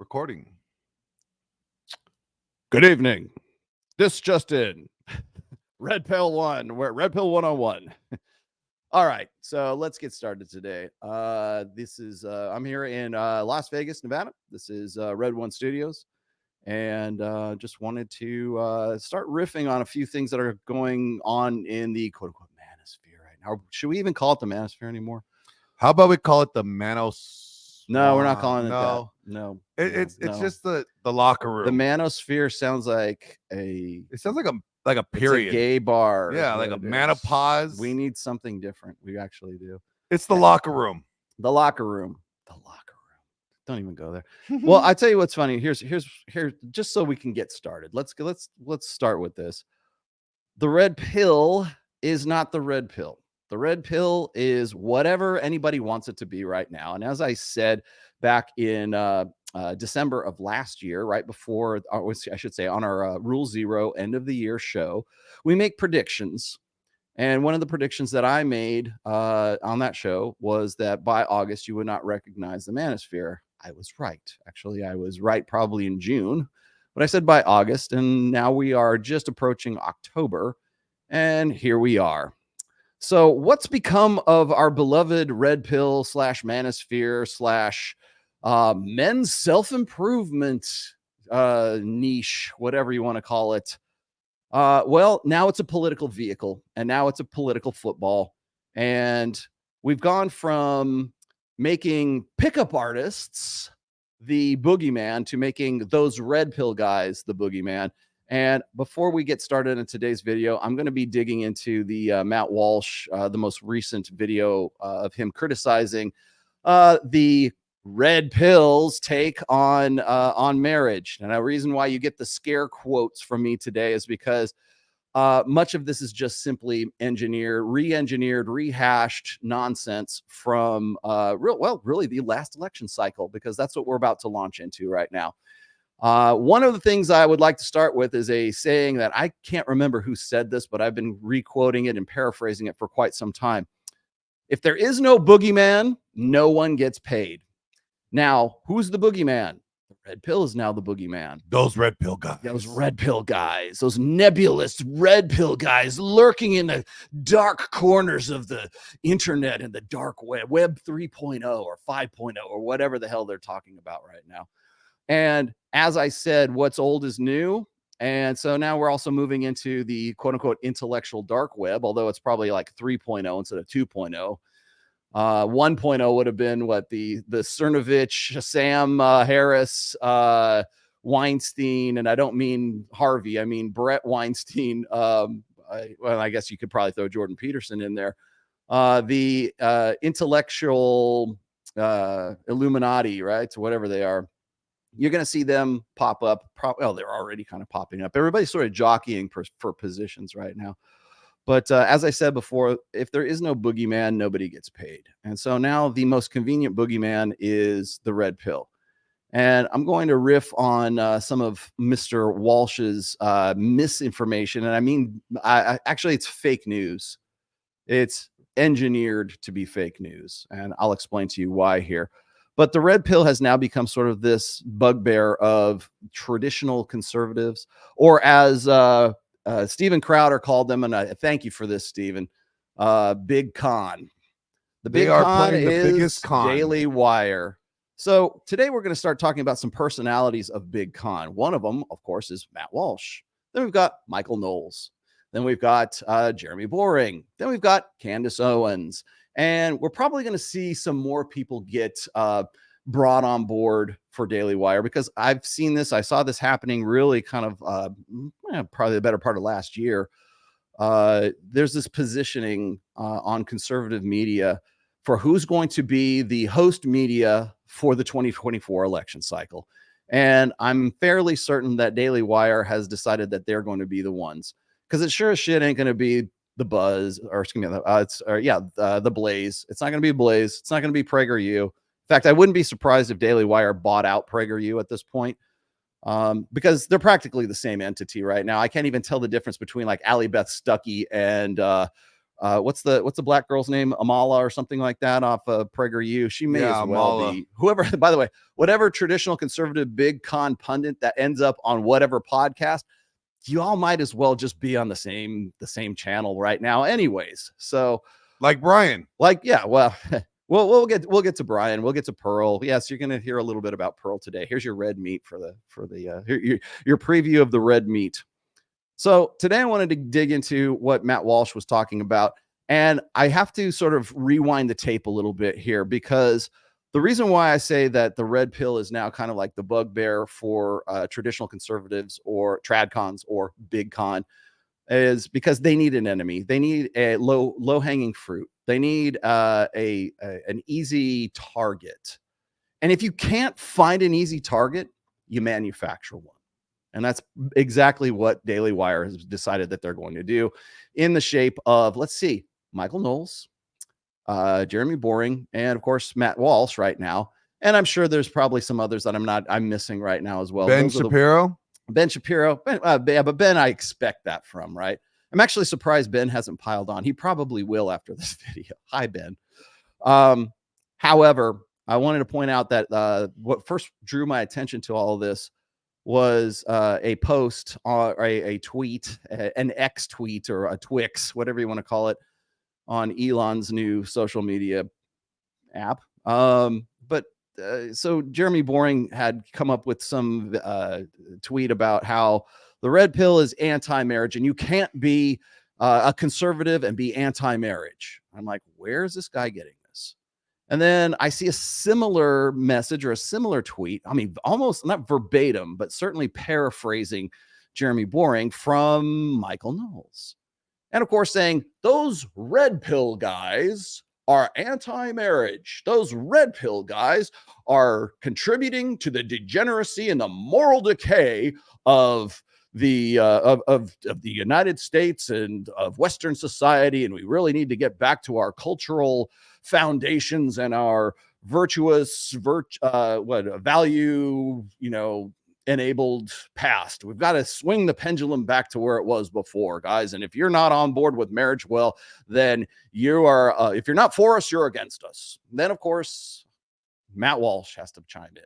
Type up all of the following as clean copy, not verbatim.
Recording. Good evening. This just in. Red Pill 1. We're Red Pill 101. All right, so let's get started today. This is I'm here in Las Vegas, Nevada. This is Red One Studios, and just wanted to start riffing on a few things that are going on in the quote unquote manosphere right now. Should we even call it the manosphere anymore? How about we call it the manos? No, we're not calling it No. that. No, It's no. just the locker room. The manosphere sounds like It sounds like a it's a period. gay bar. is Yeah, what like a it is. menopause. We need something different. We actually do. It's the locker room. The locker room. The locker room. Don't even go there. Well, I tell you what's funny. Here's just so we can get started. Let's start with this. The red pill is not the red pill. The red pill is whatever anybody wants it to be right now. And as I said back in December of last year, right before, I should say, on our Rule Zero end of the year show, we make predictions. And one of the predictions that I made on that show was that by August, you would not recognize the manosphere. I was right. Actually, I was right probably in June, but I said by August, and now we are just approaching October, and here we are. So what's become of our beloved red pill / manosphere / men's self-improvement niche, whatever you want to call it? Well, now it's a political vehicle, and now it's a political football. And we've gone from making pickup artists the boogeyman to making those red pill guys the boogeyman. And before we get started in today's video, I'm going to be digging into the Matt Walsh, the most recent video of him criticizing the red pills take on marriage. And a reason why you get the scare quotes from me today is because much of this is just simply re-engineered, rehashed nonsense from really the last election cycle, because that's what we're about to launch into right now. One of the things I would like to start with is a saying that I can't remember who said this, but I've been re-quoting it and paraphrasing it for quite some time. If there is no boogeyman, no one gets paid. Now, who's the boogeyman? The red pill is now the boogeyman. Those red pill guys. Those red pill guys, those nebulous red pill guys lurking in the dark corners of the internet and the dark web 3.0 or 5.0 or whatever the hell they're talking about right now. And as I said, what's old is new. And so now we're also moving into the quote unquote intellectual dark web, although it's probably like 3.0 instead of 2.0. 1.0 would have been what the Cernovich, Sam Harris, Weinstein, and I don't mean Harvey, I mean Brett Weinstein. I guess you could probably throw Jordan Peterson in there. The intellectual Illuminati, right? So whatever they are, you're going to see them pop up. Well, they're already kind of popping up. Everybody's sort of jockeying for positions right now. But as I said before, if there is no boogeyman, nobody gets paid. And so now the most convenient boogeyman is the red pill. And I'm going to riff on some of Mr. Walsh's misinformation. And I mean, actually, it's fake news. It's engineered to be fake news. And I'll explain to you why here. But the red pill has now become sort of this bugbear of traditional conservatives, or as Steven Crowder called them, and I thank you for this, Steven, big con. The big con is Daily Wire. So today we're going to start talking about some personalities of big con. One of them, of course, is Matt Walsh. Then we've got Michael Knowles. Then we've got Jeremy Boring. Then we've got Candace Owens. And we're probably going to see some more people get brought on board for Daily Wire, because I've seen this. I saw this happening really kind of probably the better part of last year. There's this positioning on conservative media for who's going to be the host media for the 2024 election cycle. And I'm fairly certain that Daily Wire has decided that they're going to be the ones, because it sure as shit ain't going to be the Buzz, or excuse me, the Blaze. It's not going to be Blaze. It's not going to be PragerU. In fact, I wouldn't be surprised if Daily Wire bought out PragerU at this point, because they're practically the same entity right now. I can't even tell the difference between like Allie Beth Stuckey and what's the black girl's name? Amala or something like that off of PragerU. She may as well Amala. be whoever, by the way, whatever traditional conservative big con pundit that ends up on whatever podcast, you all might as well just be on the same channel right now anyways. So like Brian, yeah, well, we'll get to Brian. We'll get to Pearl. Yes, you're going to hear a little bit about Pearl today. Here's your red meat for your preview of the red meat. So today I wanted to dig into what Matt Walsh was talking about, and I have to sort of rewind the tape a little bit here, because the reason why I say that the red pill is now kind of like the bugbear for traditional conservatives or tradcons or big con is because they need an enemy. They need a low hanging fruit. They need an easy target. And if you can't find an easy target, you manufacture one. And that's exactly what Daily Wire has decided that they're going to do, in the shape of, let's see, Michael Knowles, Jeremy Boring, and of course Matt Walsh right now. And I'm sure there's probably some others that I'm missing right now as well. Ben Shapiro. Ben Shapiro. But Ben, I expect that from, right? I'm actually surprised Ben hasn't piled on. He probably will after this video. Hi, Ben. However, I wanted to point out that what first drew my attention to all of this was a post or a tweet, an X tweet or a Twix, whatever you want to call it, on Elon's new social media app. So Jeremy Boring had come up with some tweet about how the red pill is anti-marriage, and you can't be a conservative and be anti-marriage. I'm like, where is this guy getting this? And then I see a similar message or a similar tweet. I mean, almost not verbatim, but certainly paraphrasing Jeremy Boring, from Michael Knowles. And of course, saying those red pill guys are anti-marriage. Those red pill guys are contributing to the degeneracy and the moral decay of the United States and of Western society, and we really need to get back to our cultural foundations and our virtuous value, enabled past. We've got to swing the pendulum back to where it was before, guys. And if you're not on board with marriage, well, then you are, if you're not for us, you're against us. And then of course, Matt Walsh has to chime in.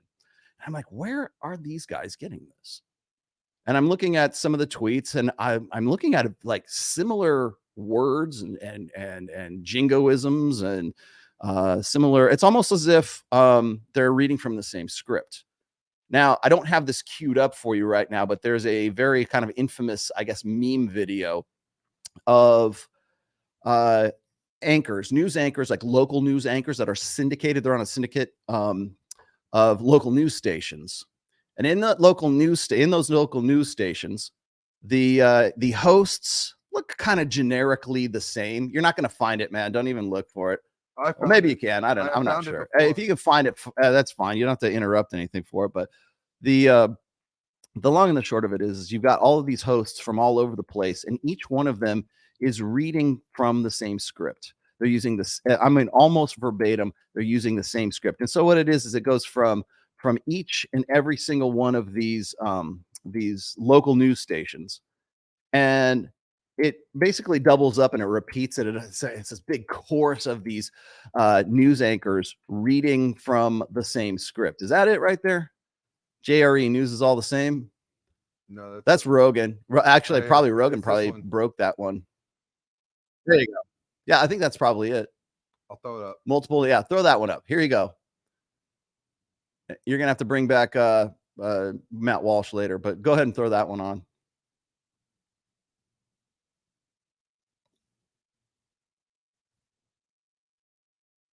I'm like, where are these guys getting this? And I'm looking at some of the tweets, and I'm looking at like similar words and jingoisms and similar. It's almost as if they're reading from the same script. Now, I don't have this queued up for you right now, but there's a very kind of infamous, I guess, meme video of anchors, news anchors, like local news anchors that are syndicated. They're on a syndicate of local news stations. And in those local news stations, the hosts look kind of generically the same. You're not going to find it, man. Don't even look for it. Or maybe you can. I'm not sure. If you can find it, that's fine. You don't have to interrupt anything for it. But the long and the short of it is you've got all of these hosts from all over the place, and each one of them is reading from the same script. They're using this, I mean, almost verbatim. They're using the same script. And so what it is it goes from each and every single one of these local news stations, and it basically doubles up and it repeats it. It's this big chorus of these news anchors reading from the same script. Is that it right there? JRE News is all the same. No, that's Rogan. Actually, probably Rogan probably broke that one. There you go. Yeah, I think that's probably it. I'll throw it up. Multiple. Yeah, throw that one up. Here you go. You're gonna have to bring back Matt Walsh later, but go ahead and throw that one on.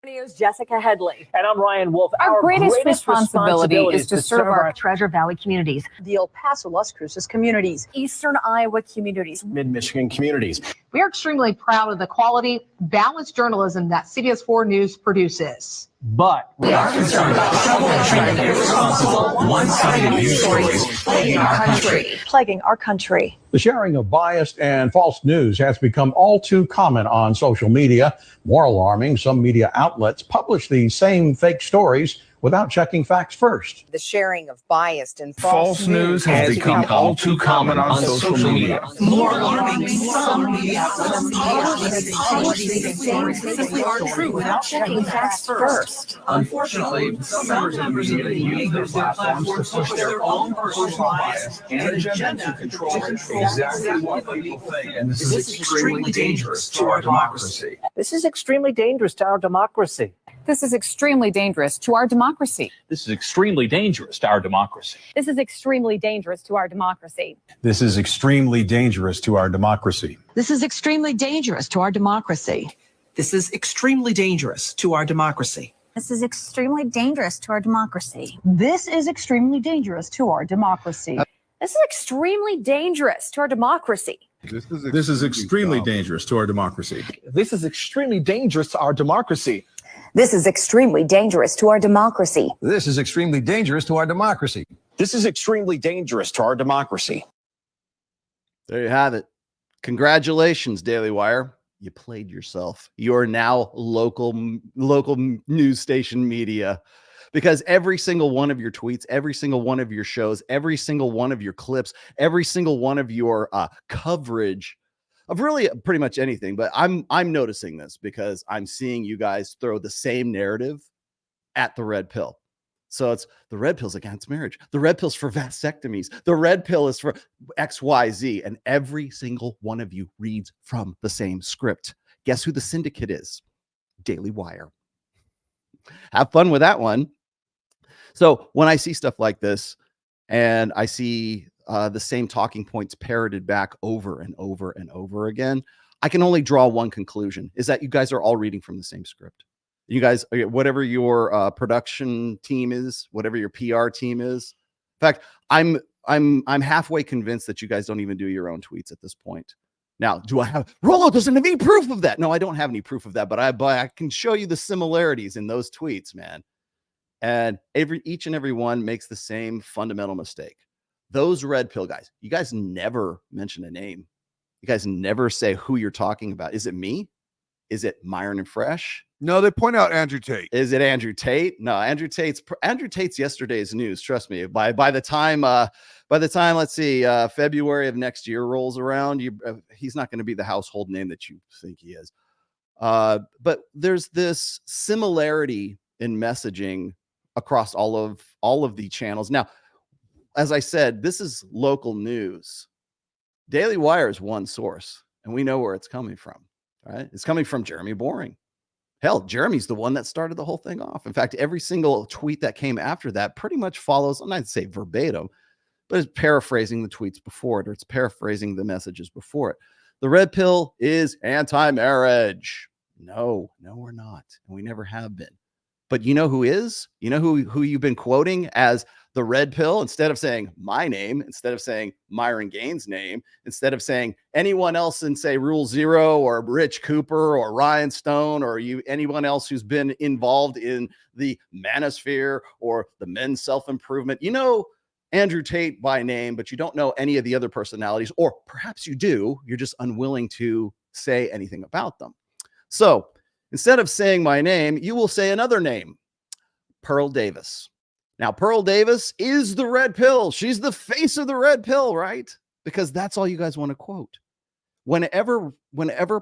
Is Jessica Headley. And I'm Ryan Wolf. Our greatest responsibility is to serve our Treasure Valley communities, the El Paso, Las Cruces communities, Eastern Iowa communities, Mid-Michigan communities. We are extremely proud of the quality, balanced journalism that CBS 4 News produces. But we are concerned about troubling, irresponsible, one-sided news stories plaguing our country. The sharing of biased and false news has become all too common on social media. More alarming, some media outlets publish these same fake stories without checking facts first. The sharing of biased and False news has become all too common on social media. More alarming, some media simply aren't true without checking facts first. Unfortunately, some members of the media use their platforms to push their own personal bias and agenda to control exactly what people think. And this is extremely dangerous to our democracy. This is extremely dangerous to our democracy. This is extremely dangerous to our democracy. This is extremely dangerous to our democracy. This is extremely dangerous to our democracy. This is extremely dangerous to our democracy. This is extremely dangerous to our democracy. This is extremely dangerous to our democracy. This is extremely dangerous to our democracy. This is extremely dangerous to our democracy. This is extremely dangerous to our democracy. This is extremely dangerous to our democracy. This is extremely dangerous to our democracy. This is extremely dangerous to our democracy. This is extremely dangerous to our democracy. This is extremely dangerous to our democracy. There you have it. Congratulations, Daily Wire. You played yourself. You're now local news station media, because every single one of your tweets, every single one of your shows, every single one of your clips, every single one of your coverage of really pretty much anything. But I'm noticing this because I'm seeing you guys throw the same narrative at the red pill. So it's the red pill's against marriage. The red pill's for vasectomies. The red pill is for XYZ. And every single one of you reads from the same script. Guess who the syndicate is? Daily Wire. Have fun with that one. So when I see stuff like this and I see the same talking points parroted back over and over and over again, I can only draw one conclusion, is that you guys are all reading from the same script. You guys, whatever your production team is, whatever your PR team is. In fact, I'm halfway convinced that you guys don't even do your own tweets at this point. Now, do I have Rollo doesn't have any proof of that? No, I don't have any proof of that, but I can show you the similarities in those tweets, man. And each and every one makes the same fundamental mistake. Those red pill guys, you guys never mention a name. You guys never say who you're talking about. Is it me? Is it Myron and Fresh? No, they point out Andrew Tate. Is it Andrew Tate? No, Andrew Tate's yesterday's news. Trust me. By the time let's see, February of next year rolls around, he's not going to be the household name that you think he is. But there's this similarity in messaging across all of the channels. Now, as I said, this is local news. Daily Wire is one source, and we know where it's coming from. Right? It's coming from Jeremy Boring. Hell, Jeremy's the one that started the whole thing off. In fact, every single tweet that came after that pretty much follows, I'm not to say verbatim, but it's paraphrasing the tweets before it, or it's paraphrasing the messages before it. The red pill is anti-marriage. No, we're not. And we never have been. But you know who is? You know who you've been quoting as the red pill? Instead of saying my name, instead of saying Myron Gaines' name, instead of saying anyone else in, say, Rule Zero or Rich Cooper or Ryan Stone or anyone else who's been involved in the manosphere or the men's self-improvement. You know Andrew Tate by name, but you don't know any of the other personalities, or perhaps you do. You're just unwilling to say anything about them. So instead of saying my name, you will say another name, Pearl Davis. Now, Pearl Davis is the red pill. She's the face of the red pill, right? Because that's all you guys want to quote. Whenever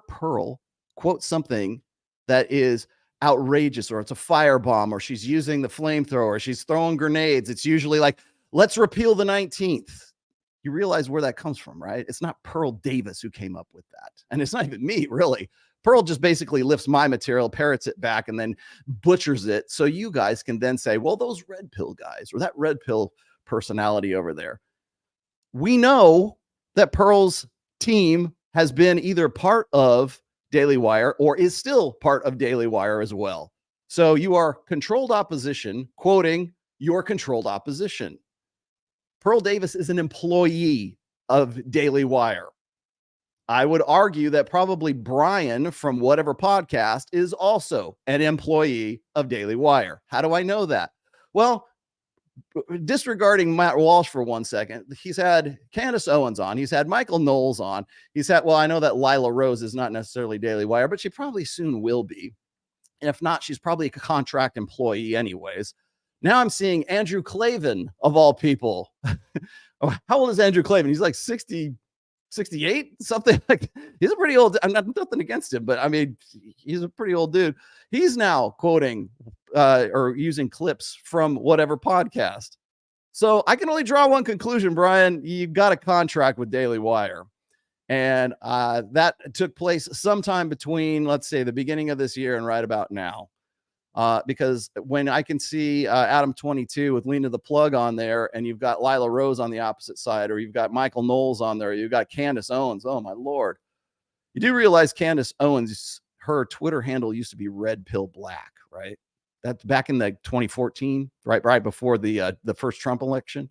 Pearl quotes something that is outrageous, or it's a firebomb, or she's using the flamethrower, she's throwing grenades, it's usually like, let's repeal the 19th. You realize where that comes from, right? It's not Pearl Davis who came up with that. And it's not even me, really. Pearl just basically lifts my material, parrots it back, and then butchers it. So you guys can then say, well, those red pill guys, or that red pill personality over there. We know that Pearl's team has been either part of Daily Wire or is still part of Daily Wire as well. So you are controlled opposition quoting your controlled opposition. Pearl Davis is an employee of Daily Wire. I would argue that probably Brian from whatever podcast is also an employee of Daily Wire. How do I know that? Well, disregarding Matt Walsh for 1 second, he's had Candace Owens on. He's had Michael Knowles on. He's had, well, I know that Lila Rose is not necessarily Daily Wire, but she probably soon will be. And if not, she's probably a contract employee anyways. Now I'm seeing Andrew Klavan, of all people. How old is Andrew Klavan? He's like 60, 68, something like. He's a pretty old. I'm not nothing against him, but I mean, he's a pretty old dude. He's now quoting or using clips from whatever podcast. So I can only draw one conclusion, Brian. You got a contract with Daily Wire. And that took place sometime between, let's say, the beginning of this year and right about now. Because when I can see Adam 22 with Lena the Plug on there, and you've got Lila Rose on the opposite side, or you've got Michael Knowles on there, you've got Candace Owens. Oh, my Lord. You do realize Candace Owens, her Twitter handle used to be Red Pill Black, right? That's back in the 2014, right before the first Trump election.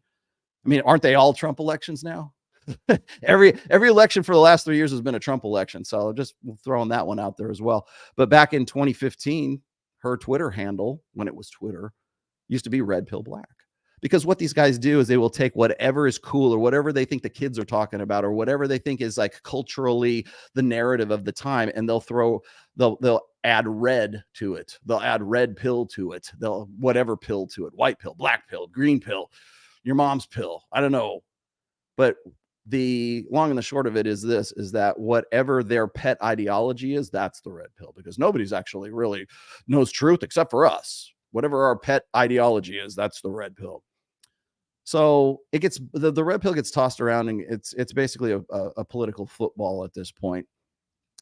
I mean, aren't they all Trump elections now? every election for the last 3 years has been a Trump election. So just throwing that one out there as well. But back in 2015, her Twitter handle, when it was Twitter, used to be Red Pill Black. Because what these guys do is they will take whatever is cool or whatever they think the kids are talking about or whatever they think is like culturally the narrative of the time, and they'll add red to it. They'll add red pill to it. They'll whatever pill to it. White pill, black pill, green pill, your mom's pill. I don't know. But the long and the short of it is this, is that whatever their pet ideology is, that's the red pill, because nobody's actually really knows truth except for us. Whatever our pet ideology is, that's the red pill. So it gets the red pill gets tossed around, and it's basically a political football at this point.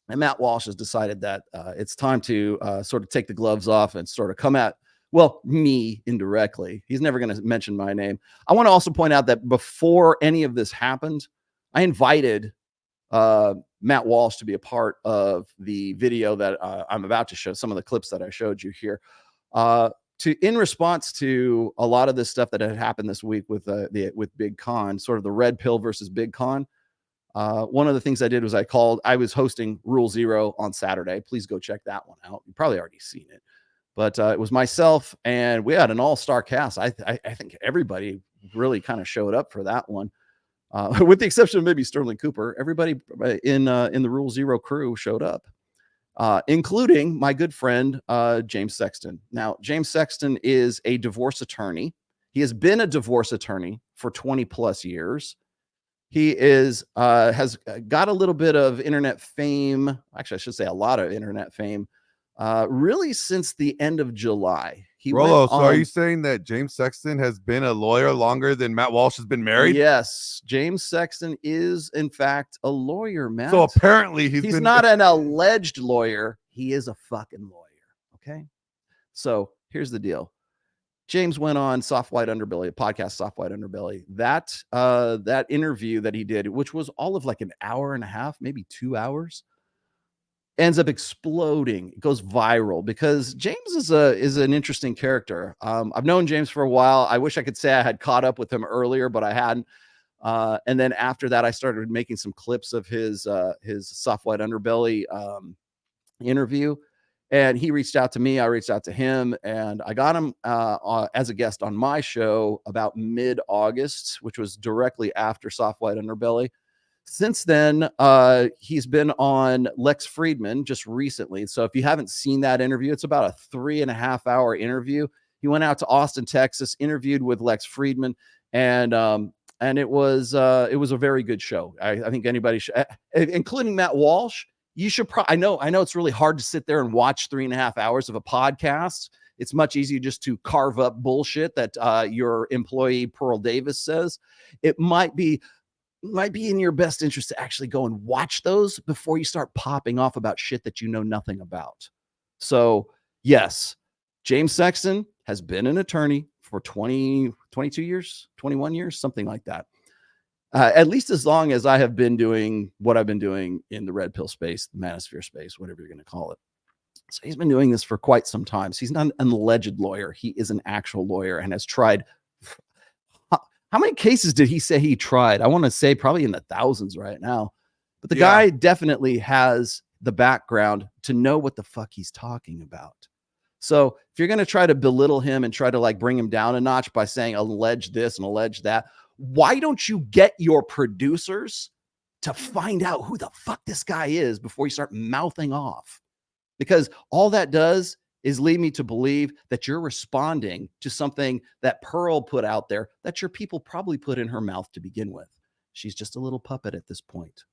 And Matt Walsh has decided that it's time to sort of take the gloves off and sort of come at, well, me indirectly. He's never going to mention my name. I want to also point out that before any of this happened, I invited Matt Walsh to be a part of the video that I'm about to show, some of the clips that I showed you here. In response to a lot of this stuff that had happened this week with Big Con, sort of the red pill versus Big Con. One of the things I did was I was hosting Rule Zero on Saturday. Please go check that one out. You've probably already seen it. But it was myself, and we had an all-star cast. I think everybody really kind of showed up for that one, with the exception of maybe Sterling Cooper. Everybody in the Rule Zero crew showed up, including my good friend James Sexton. Now, James Sexton is a divorce attorney. He has been a divorce attorney for 20 plus years. He has got a little bit of internet fame. Actually, I should say a lot of internet fame. Really since the end of July. Rollo, so are you saying that James Sexton has been a lawyer longer than Matt Walsh has been married? Yes, James Sexton is in fact a lawyer, Matt. So apparently he's not an alleged lawyer. He is a fucking lawyer. Okay. So here's the deal. James went on Soft White Underbelly, a podcast, Soft White Underbelly. That interview that he did, which was all of like an hour and a half, maybe 2 hours, ends up exploding. It goes viral because James is an interesting character. I've known James for a while. I wish I could say I had caught up with him earlier, but I hadn't. And then after that, I started making some clips of his Soft White Underbelly interview. And he reached out to me. I reached out to him, and I got him as a guest on my show about mid-August, which was directly after Soft White Underbelly. Since then, he's been on Lex Friedman just recently. So if you haven't seen that interview, it's about a 3.5 hour interview. He went out to Austin, Texas, interviewed with Lex Friedman, and it was a very good show. I think anybody should, including Matt Walsh. You should I know it's really hard to sit there and watch 3.5 hours of a podcast. It's much easier just to carve up bullshit that your employee Pearl Davis says. It might be in your best interest to actually go and watch those before you start popping off about shit that you know nothing about. So yes, James Sexton has been an attorney for 22 years, 21 years, something like that. At least as long as I have been doing what I've been doing in the red pill space, the manosphere space, whatever you're going to call it. So he's been doing this for quite some time. So he's not an alleged lawyer. He is an actual lawyer and has tried. How many cases did he say he tried? I want to say probably in the thousands right now. But the guy definitely has the background to know what the fuck he's talking about. So if you're going to try to belittle him and try to like bring him down a notch by saying allege this and allege that, why don't you get your producers to find out who the fuck this guy is before you start mouthing off? Because all that does is lead me to believe that you're responding to something that Pearl put out there that your people probably put in her mouth to begin with. She's just a little puppet at this point.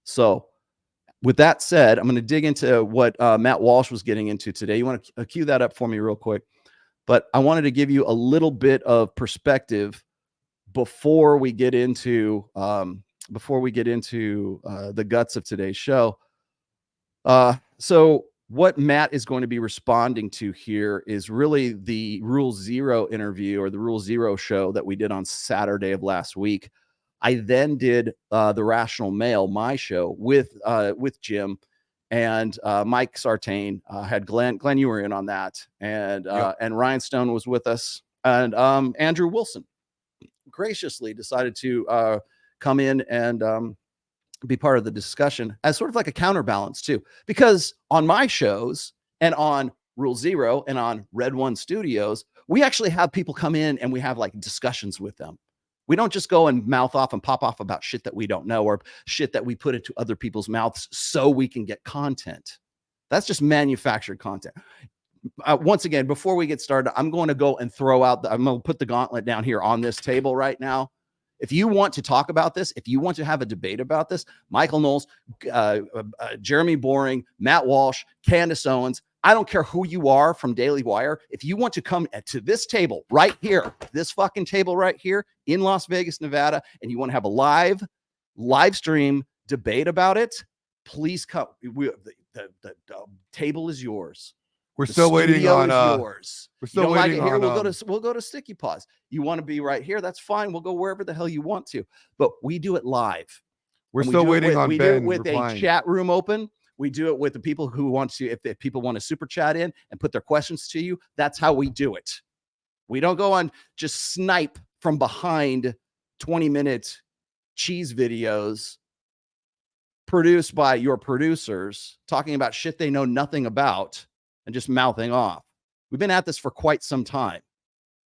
So with that said, I'm going to dig into what Matt Walsh was getting into today. You want to cue that up for me real quick? But I wanted to give you a little bit of perspective before we get into the guts of today's show. So what Matt is going to be responding to here is really the Rule Zero interview, or the Rule Zero show that we did on Saturday of last week. I then did the Rational Male, my show, with Jim and Mike Sartain. Had Glenn, you were in on that, and Ryan Stone was with us, and Andrew Wilson graciously decided to come in and be part of the discussion as sort of like a counterbalance too, because on my shows and on Rule Zero and on Red One Studios, we actually have people come in and we have like discussions with them. We don't just go and mouth off and pop off about shit that we don't know, or shit that we put into other people's mouths so we can get content. That's just manufactured content. Once again, before we get started, I'm going to go and I'm going to put the gauntlet down here on this table right now. If you want to talk about this, if you want to have a debate about this, Michael Knowles, Jeremy Boring, Matt Walsh, Candace Owens, I don't care who you are from Daily Wire. If you want to come to this table right here, this fucking table right here in Las Vegas, Nevada, and you want to have a live stream debate about it, please come. The table is yours. We're still waiting on yours. We're still waiting on we'll go to Sticky Paws. You want to be right here? That's fine. We'll go wherever the hell you want to. But we do it live. We're still waiting on Ben. We do it with a chat room open. We do it with the people who want to, if people want to super chat in and put their questions to you, that's how we do it. We don't go on just snipe from behind 20-minute cheese videos produced by your producers talking about shit they know nothing about and just mouthing off. We've been at this for quite some time.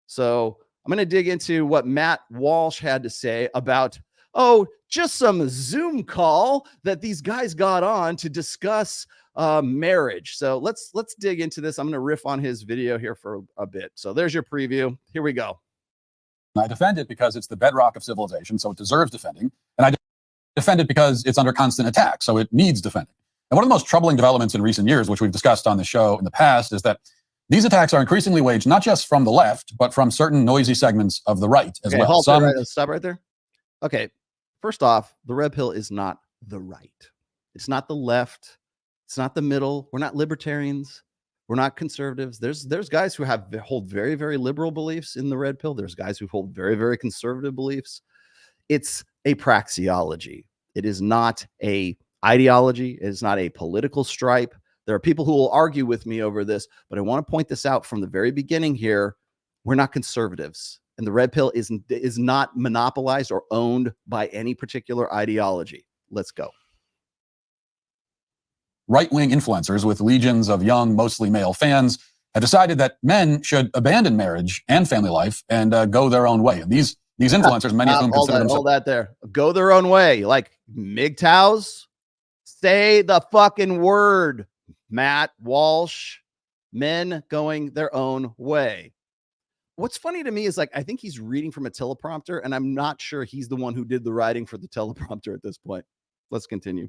So I'm going to dig into what Matt Walsh had to say about, just some Zoom call that these guys got on to discuss marriage. So let's dig into this. I'm going to riff on his video here for a bit. So there's your preview. Here we go. I defend it because it's the bedrock of civilization, so it deserves defending. And I defend it because it's under constant attack, so it needs defending. And one of the most troubling developments in recent years, which we've discussed on the show in the past, is that these attacks are increasingly waged not just from the left, but from certain noisy segments of the right as well. Stop right there. Okay. First off, the red pill is not the right. It's not the left. It's not the middle. We're not libertarians. We're not conservatives. There's guys who hold very, very liberal beliefs in the red pill. There's guys who hold very, very conservative beliefs. It's a praxeology. It is not a ideology. It is not a political stripe. There are people who will argue with me over this, but I want to point this out from the very beginning here. We're not conservatives. And the red pill is not monopolized or owned by any particular ideology. Let's go. Right-wing influencers with legions of young, mostly male fans have decided that men should abandon marriage and family life and go their own way. And these influencers, many of whom consider themselves... Hold that there. Go their own way. Like MGTOWs? Say the fucking word, Matt Walsh. Men going their own way. What's funny to me is, like, I think he's reading from a teleprompter, and I'm not sure he's the one who did the writing for the teleprompter at this point. Let's continue.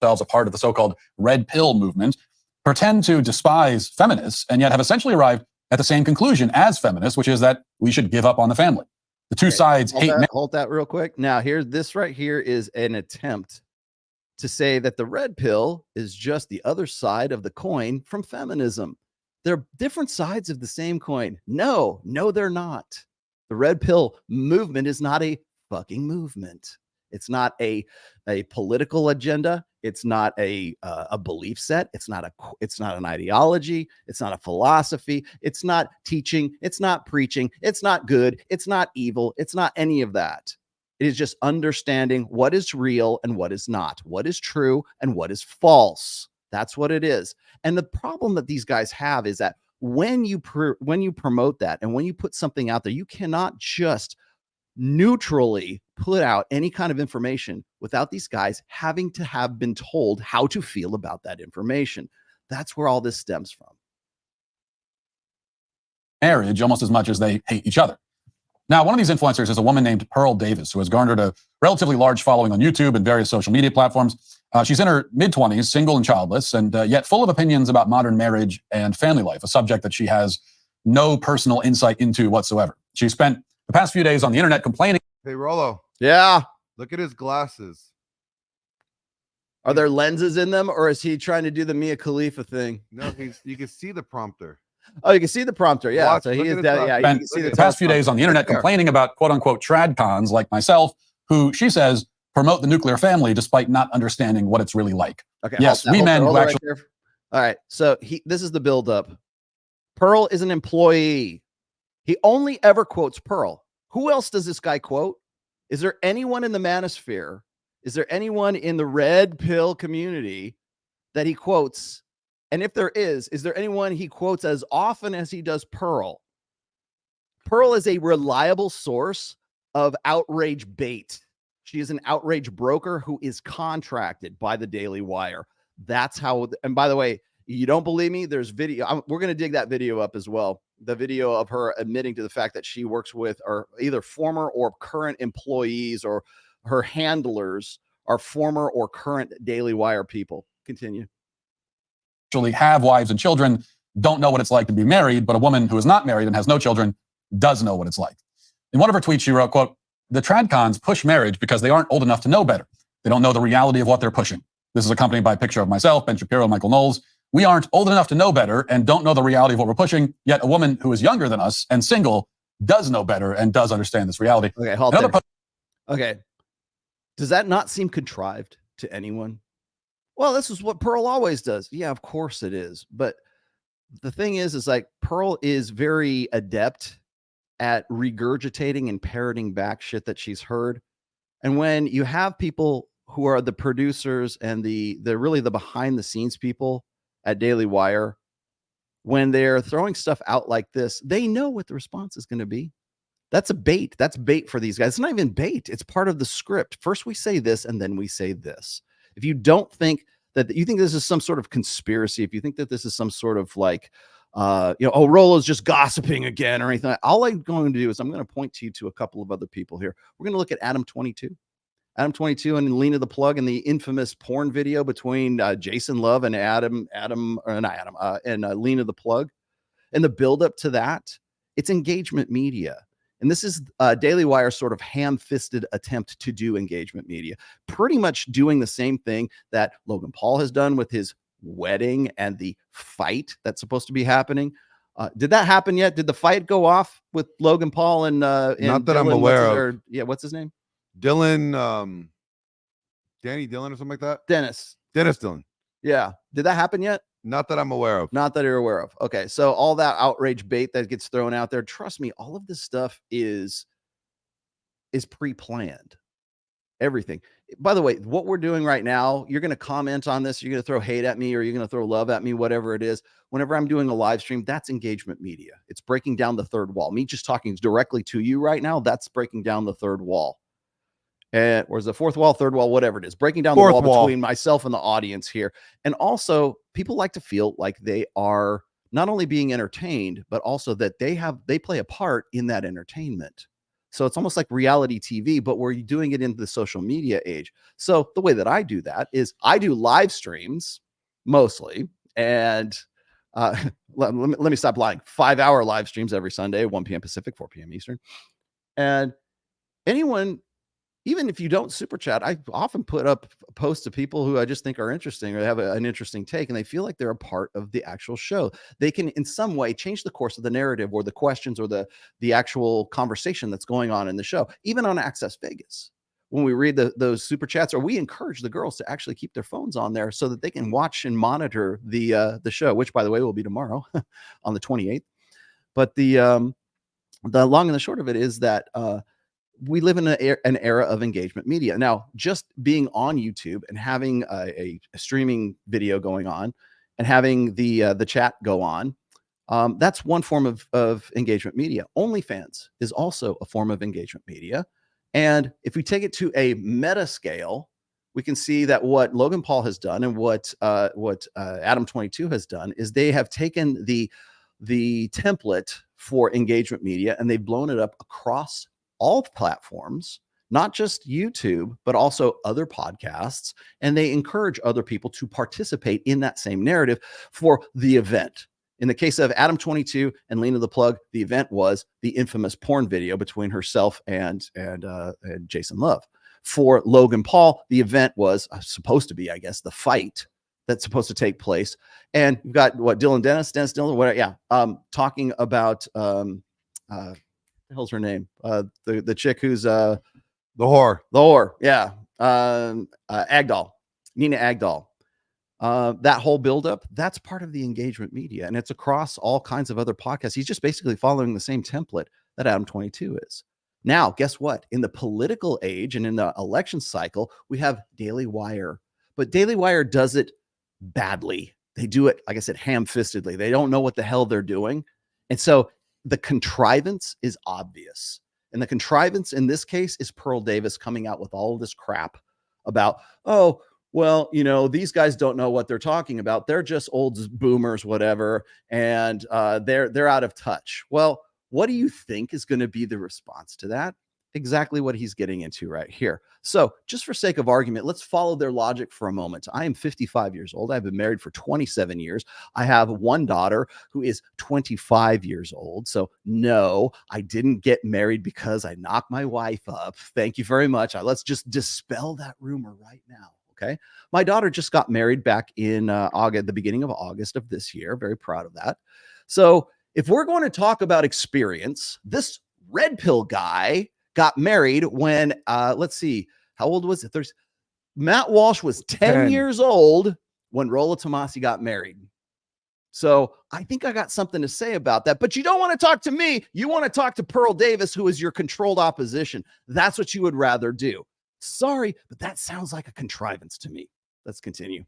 ...themselves a part of the so-called red pill movement, pretend to despise feminists, and yet have essentially arrived at the same conclusion as feminists, which is that we should give up on the family. The two sides hate men. Hold that real quick. Now, this right here is an attempt to say that the red pill is just the other side of the coin from feminism. They're different sides of the same coin. No, they're not. The red pill movement is not a fucking movement. It's not a political agenda. It's not a belief set. It's not an ideology. It's not a philosophy. It's not teaching. It's not preaching. It's not good. It's not evil. It's not any of that. It is just understanding what is real and what is not, what is true and what is false. That's what it is. And the problem that these guys have is that when you promote that and when you put something out there, you cannot just neutrally put out any kind of information without these guys having to have been told how to feel about that information. That's where all this stems from. marriage almost as much as they hate each other. Now, one of these influencers is a woman named Pearl Davis, who has garnered a relatively large following on YouTube and various social media platforms. She's in her mid-20s, single and childless, and yet full of opinions about modern marriage and family life, a subject that she has no personal insight into whatsoever. She spent the past few days on the internet complaining. Hey, Rollo. Yeah. Look at his glasses. Are there lenses in them, or is he trying to do the Mia Khalifa thing? No, you can see the prompter. Oh, you can see the prompter. Yeah. Watch, so he is that. yeah, you can see the past few days on the internet complaining about quote unquote trad cons like myself, who she says promote the nuclear family despite not understanding what it's really like. Okay. Yes, we men who actually. All right. So this is the buildup. Pearl is an employee. He only ever quotes Pearl. Who else does this guy quote? Is there anyone in the manosphere? Is there anyone in the red pill community that he quotes? And if there is there anyone he quotes as often as he does Pearl? Pearl is a reliable source of outrage bait. She is an outrage broker who is contracted by the Daily Wire. That's how, and by the way, you don't believe me? There's video. We're going to dig that video up as well. The video of her admitting to the fact that she works with or either former or current employees, or her handlers are former or current Daily Wire people. Continue. Actually have wives and children, don't know what it's like to be married, but a woman who is not married and has no children does know what it's like. In one of her tweets, she wrote, quote, "The trad cons push marriage because they aren't old enough to know better. They don't know the reality of what they're pushing." This is accompanied by a picture of myself, Ben Shapiro, and Michael Knowles. We aren't old enough to know better and don't know the reality of what we're pushing, yet a woman who is younger than us and single does know better and does understand this reality. Okay, hold on. Okay. Does that not seem contrived to anyone? Well, this is what Pearl always does. Yeah, of course it is. But the thing is like Pearl is very adept at regurgitating and parroting back shit that she's heard. And when you have people who are the producers and the really the behind the scenes people at Daily Wire, when they're throwing stuff out like this, they know what the response is going to be. That's a bait. That's bait for these guys. It's not even bait. It's part of the script. First we say this and then we say this. If you don't think that you think this is some sort of conspiracy, if you think that this is some sort of like, oh, Rollo's just gossiping again or anything, all I'm going to do is I'm going to point to you to a couple of other people here. We're going to look at Adam 22. Adam 22 and Lena the Plug and the infamous porn video between Jason Love and Lena the Plug. And the buildup to that, it's engagement media. And this is Daily Wire sort of ham-fisted attempt to do engagement media, pretty much doing the same thing that Logan Paul has done with his wedding and the fight that's supposed to be happening. Did that happen yet? Did the fight go off with Logan Paul and not that Dylan, I'm aware of. What's his name? Dylan, Danny Dillon or something like that. Dennis Dillon. Yeah. Did that happen yet? Not that I'm aware of. Not that you're aware of. Okay. So all that outrage bait that gets thrown out there, trust me, all of this stuff is pre-planned. Everything. By the way, what we're doing right now, you're going to comment on this, you're going to throw hate at me, or you're going to throw love at me, whatever it is. Whenever I'm doing a live stream, that's engagement media. It's breaking down the third wall. Me just talking directly to you right now, that's breaking down the third wall. Or is the fourth wall, third wall, whatever it is, breaking down the wall between myself and the audience here. And also, people like to feel like they are not only being entertained, but also that they play a part in that entertainment. So it's almost like reality TV, but we're doing it in the social media age. So the way that I do that is I do live streams mostly, and let me stop lying. 5-hour live streams every Sunday, 1 p.m. Pacific, 4 p.m. Eastern. And anyone, even if you don't super chat, I often put up posts to people who I just think are interesting or have an interesting take, and they feel like they're a part of the actual show. They can in some way change the course of the narrative or the questions or the actual conversation that's going on in the show. Even on Access Vegas, when we read those super chats, or we encourage the girls to actually keep their phones on there so that they can watch and monitor the show, which by the way will be tomorrow on the 28th. But the long and the short of it is that we live in an era of engagement media. Now, just being on YouTube and having a streaming video going on and having the chat go on, that's one form of engagement media. OnlyFans is also a form of engagement media. And if we take it to a meta scale, we can see that what Logan Paul has done and what Adam 22 has done is they have taken the template for engagement media, and they've blown it up across all platforms, not just YouTube, but also other podcasts. And they encourage other people to participate in that same narrative for the event. In the case of Adam 22 and Lena the Plug, the event was the infamous porn video between herself and Jason Love. For Logan Paul, the event was supposed to be, I guess, the fight that's supposed to take place. And you've got Dennis Dillon, whatever, yeah, talking about the hell's her name? The chick who's the whore, yeah, Agdal, Nina Agdal. That whole buildup, that's part of the engagement media, and it's across all kinds of other podcasts. He's just basically following the same template that Adam 22 is. Now, guess what? In the political age and in the election cycle, we have Daily Wire, but Daily Wire does it badly. They do it, like I said, ham-fistedly. They don't know what the hell they're doing. And so the contrivance is obvious. And the contrivance in this case is Pearl Davis coming out with all of this crap about, oh, well, you know, these guys don't know what they're talking about. They're just old boomers, whatever, and they're out of touch. Well, what do you think is going to be the response to that? Exactly what he's getting into right here. So just for sake of argument, let's follow their logic for a moment. I am 55 years old. I've been married for 27 years. I have one daughter who is 25 years old. So no, I didn't get married because I knocked my wife up. Thank you very much. Let's just dispel that rumor right now. Okay. My daughter just got married back in the beginning of August of this year. Very proud of that. So if we're going to talk about experience, this red pill guy got married when, let's see, how old was it? Matt Walsh was 10 years old when Rollo Tomassi got married. So I think I got something to say about that, but you don't want to talk to me. You want to talk to Pearl Davis, who is your controlled opposition. That's what you would rather do. Sorry, but that sounds like a contrivance to me. Let's continue.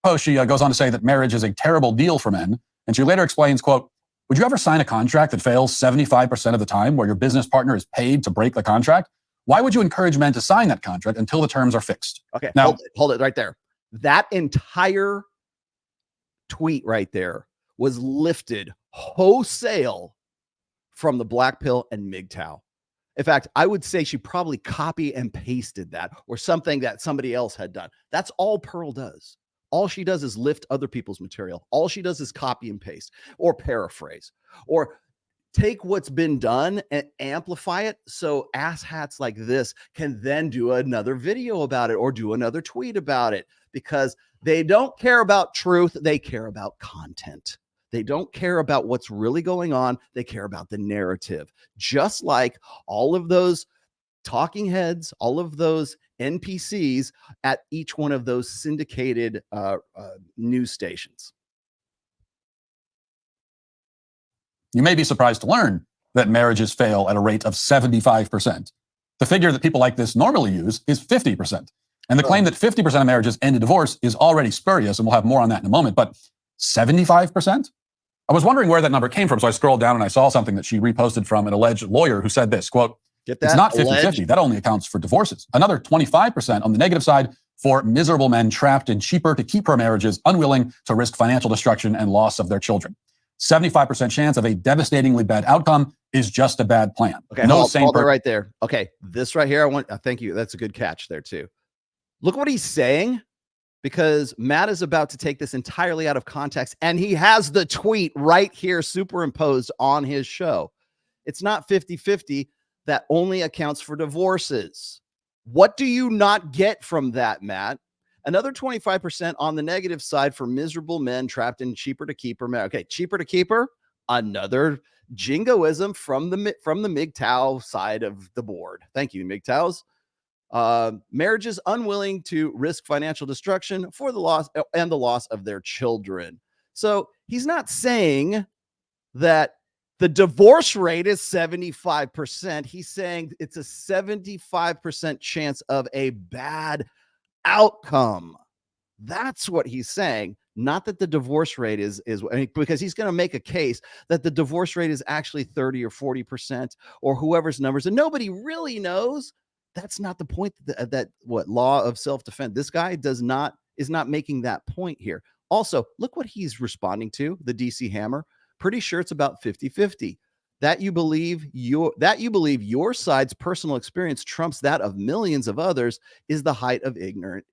Oh, she goes on to say that marriage is a terrible deal for men. And she later explains, quote, would you ever sign a contract that fails 75% of the time where your business partner is paid to break the contract? Why would you encourage men to sign that contract until the terms are fixed? Okay, now hold it right there. That entire tweet right there was lifted wholesale from the Black Pill and MGTOW. In fact, I would say she probably copy and pasted that or something that somebody else had done. That's all Pearl does. All she does is lift other people's material. All she does is copy and paste or paraphrase or take what's been done and amplify it so asshats like this can then do another video about it or do another tweet about it, because they don't care about truth. They care about content. They don't care about what's really going on. They care about the narrative, just like all of those talking heads, all of those NPCs at each one of those syndicated news stations. You may be surprised to learn that marriages fail at a rate of 75%. The figure that people like this normally use is 50%. And the claim that 50% of marriages end in divorce is already spurious, and we'll have more on that in a moment, but 75%? I was wondering where that number came from, so I scrolled down and I saw something that she reposted from an alleged lawyer who said this, quote, it's not 50-50. That only accounts for divorces. Another 25% on the negative side for miserable men trapped in cheaper to keeper marriages, unwilling to risk financial destruction and loss of their children. 75% chance of a devastatingly bad outcome is just a bad plan. Okay, hold it right there. Okay, this right here, thank you. That's a good catch there too. Look what he's saying, because Matt is about to take this entirely out of context, and he has the tweet right here superimposed on his show. It's not 50-50. That only accounts for divorces. What do you not get from that, Matt? Another 25% on the negative side for miserable men trapped in cheaper to keeper. Okay, cheaper to keeper, another jingoism from the MGTOW side of the board. Thank you, MGTOWs. Marriages unwilling to risk financial destruction for the loss of their children. So he's not saying that the divorce rate is 75%. He's saying it's a 75% chance of a bad outcome. That's what he's saying. Not that the divorce rate is because he's going to make a case that the divorce rate is actually 30 or 40% or whoever's numbers, and nobody really knows. That's not the point that law of self-defense. This guy is not making that point here. Also, look what he's responding to, the DC Hammer. Pretty sure it's about 50-50. That you believe your side's personal experience trumps that of millions of others is the height of ignorant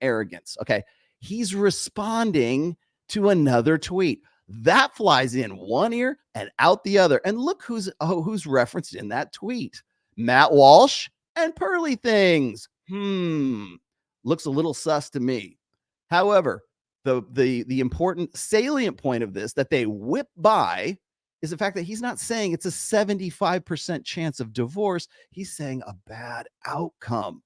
arrogance. Okay. He's responding to another tweet. That flies in one ear and out the other. And look who's referenced in that tweet. Matt Walsh and Pearly Things. Looks a little sus to me. However, the important salient point of this that they whip by is the fact that he's not saying it's a 75% chance of divorce. He's saying a bad outcome.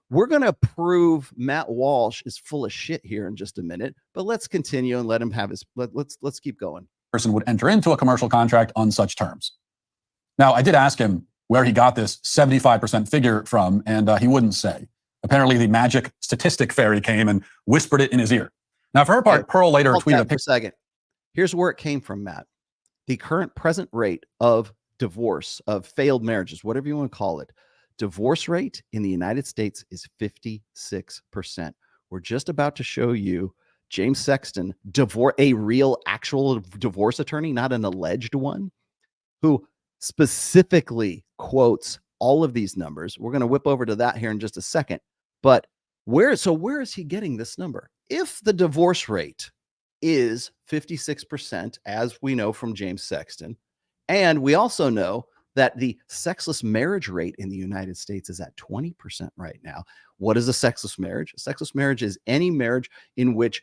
We're going to prove Matt Walsh is full of shit here in just a minute, but let's continue and let him have his, let's keep going. Person would enter into a commercial contract on such terms. Now, I did ask him where he got this 75% figure from, and he wouldn't say. Apparently, the magic statistic fairy came and whispered it in his ear. Now, for her part, Pearl later tweeted a picture. Second. Here's where it came from, Matt. The current present rate of divorce, of failed marriages, whatever you want to call it, divorce rate in the United States is 56%. We're just about to show you James Sexton, a real actual divorce attorney, not an alleged one, who specifically quotes all of these numbers. We're going to whip over to that here in just a second. But where is he getting this number? If the divorce rate is 56%, as we know from James Sexton, and we also know that the sexless marriage rate in the United States is at 20% right now. What is a sexless marriage? A sexless marriage is any marriage in which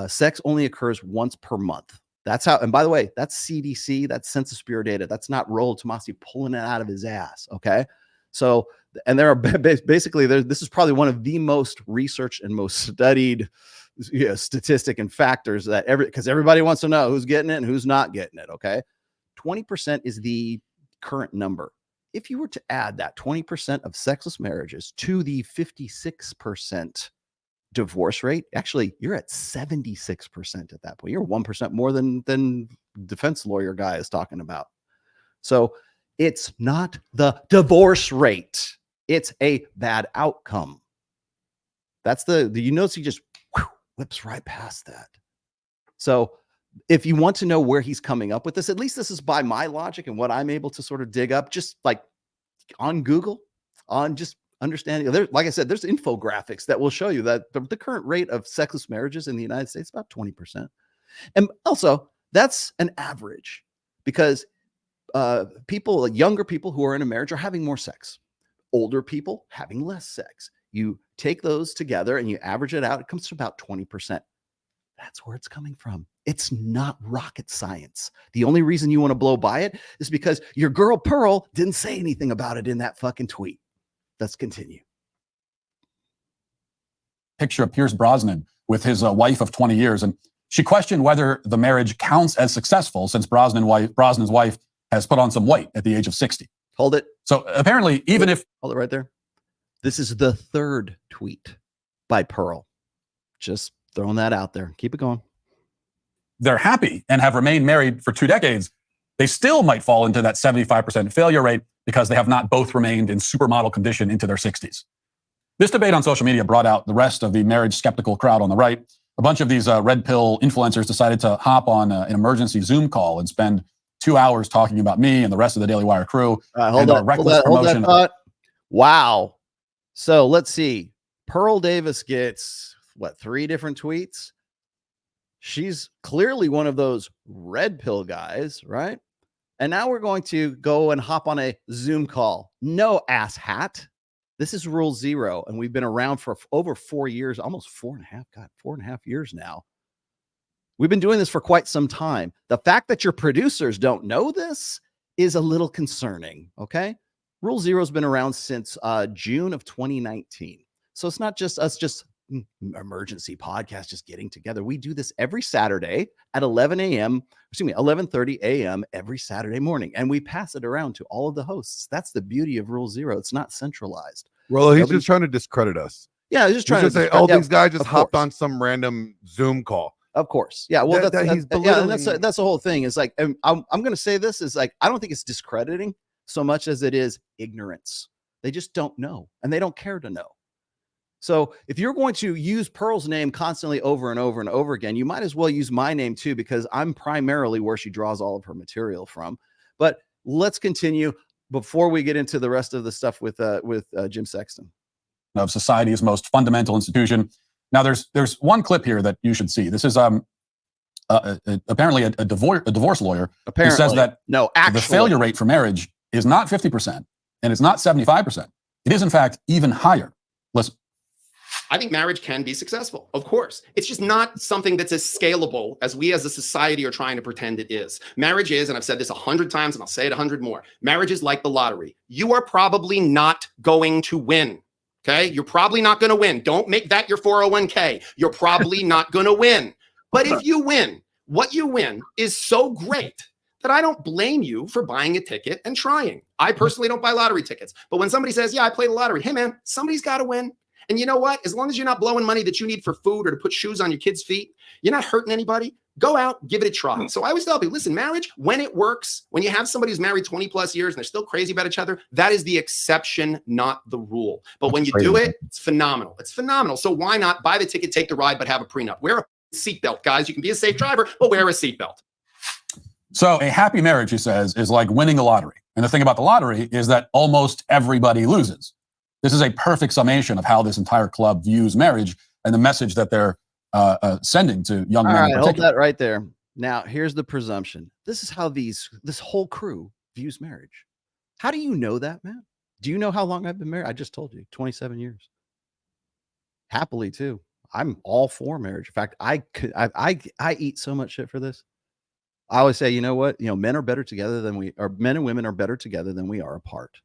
sex only occurs once per month. That's how, and by the way, that's CDC, that's Census Bureau data. That's not Rollo Tomassi pulling it out of his ass, okay? So, and there are basically, this is probably one of the most researched and most studied statistic and factors that because everybody wants to know who's getting it and who's not getting it, okay? 20% is the current number. If you were to add that 20% of sexless marriages to the 56% divorce rate, actually you're at 76% at that point. You're 1% more than defense lawyer guy is talking about. So it's not the divorce rate, it's a bad outcome. That's you notice he just whips right past that. So if you want to know where he's coming up with this, at least this is by my logic and what I'm able to sort of dig up, just like on Google, on just understanding. Like I said, there's infographics that will show you that the current rate of sexless marriages in the United States is about 20%. And also, that's an average because younger people who are in a marriage are having more sex. Older people having less sex. You take those together and you average it out, it comes to about 20%. That's where it's coming from. It's not rocket science. The only reason you want to blow by it is because your girl Pearl didn't say anything about it in that fucking tweet. Let's continue. Picture of Pierce Brosnan with his wife of 20 years. And she questioned whether the marriage counts as successful since Brosnan's wife has put on some weight at the age of 60. Hold it. So apparently, hold it right there. This is the third tweet by Pearl. Just throwing that out there. Keep it going. They're happy and have remained married for 2 decades. They still might fall into that 75% failure rate because they have not both remained in supermodel condition into their 60s. This debate on social media brought out the rest of the marriage skeptical crowd on the right. A bunch of these red pill influencers decided to hop on an emergency Zoom call and spend 2 hours talking about me and the rest of the Daily Wire crew. Hold that thought. Wow. So let's see. Pearl Davis gets, 3 different tweets? She's clearly one of those red pill guys, right? And now we're going to go and hop on a Zoom call. No ass hat. This is Rule 0, and we've been around for over 4 years, almost 4.5. God, 4.5 years now. We've been doing this for quite some time. The fact that your producers don't know this is a little concerning, okay? Rule 0 has been around since June of 2019. So it's not just us emergency podcast just getting together. We do this every Saturday at 11:30 a.m. every Saturday morning, and we pass it around to all of the hosts. That's the beauty of Rule 0. It's not centralized. Rollo, he's just trying to discredit us. Yeah, he's just trying to say, these guys just hopped on some random Zoom call. Of course. Yeah. Well, that's the whole thing. Is like, I'm going to say this is like, I don't think it's discrediting so much as it is ignorance. They just don't know, and they don't care to know. So if you're going to use Pearl's name constantly over and over and over again, you might as well use my name too, because I'm primarily where she draws all of her material from. But let's continue before we get into the rest of the stuff with Jim Sexton. Of society's most fundamental institution. Now, there's one clip here that you should see. This is apparently a divorce lawyer who says that the failure rate for marriage is not 50% and it's not 75%. It is, in fact, even higher. Listen. I think marriage can be successful, of course. It's just not something that's as scalable as we as a society are trying to pretend it is. Marriage is, and I've said this 100 times and I'll say it 100 more, marriage is like the lottery. You are probably not going to win, okay? You're probably not going to win. Don't make that your 401k. You're probably not going to win. But if you win, what you win is so great that I don't blame you for buying a ticket and trying. I personally don't buy lottery tickets. But when somebody says, yeah, I played the lottery, hey man, somebody's got to win. And you know what? As long as you're not blowing money that you need for food or to put shoes on your kids' feet, you're not hurting anybody. Go out, give it a try. So I always tell people, listen, marriage, when it works, when you have somebody who's married 20 plus years and they're still crazy about each other, that is the exception, not the rule. But when you do it, it's phenomenal. It's phenomenal. So why not buy the ticket, take the ride, but have a prenup? Wear a seatbelt, guys. You can be a safe driver, but wear a seatbelt. So a happy marriage, he says, is like winning the lottery. And the thing about the lottery is that almost everybody loses. This is a perfect summation of how this entire club views marriage and the message that they're sending to young men. All right, in hold particular. that right there. Now, here's the presumption. This is how this whole crew views marriage. How do you know that, man? Do you know how long I've been married? I just told you, 27 years. Happily, too. I'm all for marriage. In fact, I eat so much shit for this. I always say, you know what? Men are better together than men and women are better together than we are apart.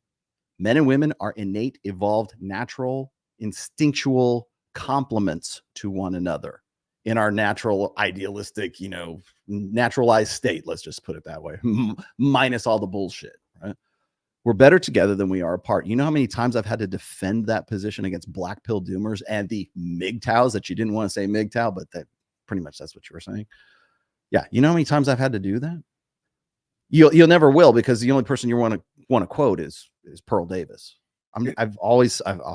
Men and women are innate, evolved, natural, instinctual complements to one another in our natural, idealistic, naturalized state. Let's just put it that way, minus all the bullshit, right? We're better together than we are apart. You know how many times I've had to defend that position against black pill doomers and the MGTOWs that you didn't want to say MGTOW, but that pretty much that's what you were saying. Yeah. You know how many times I've had to do that? You'll never will, because the only person you want to quote is Pearl Davis.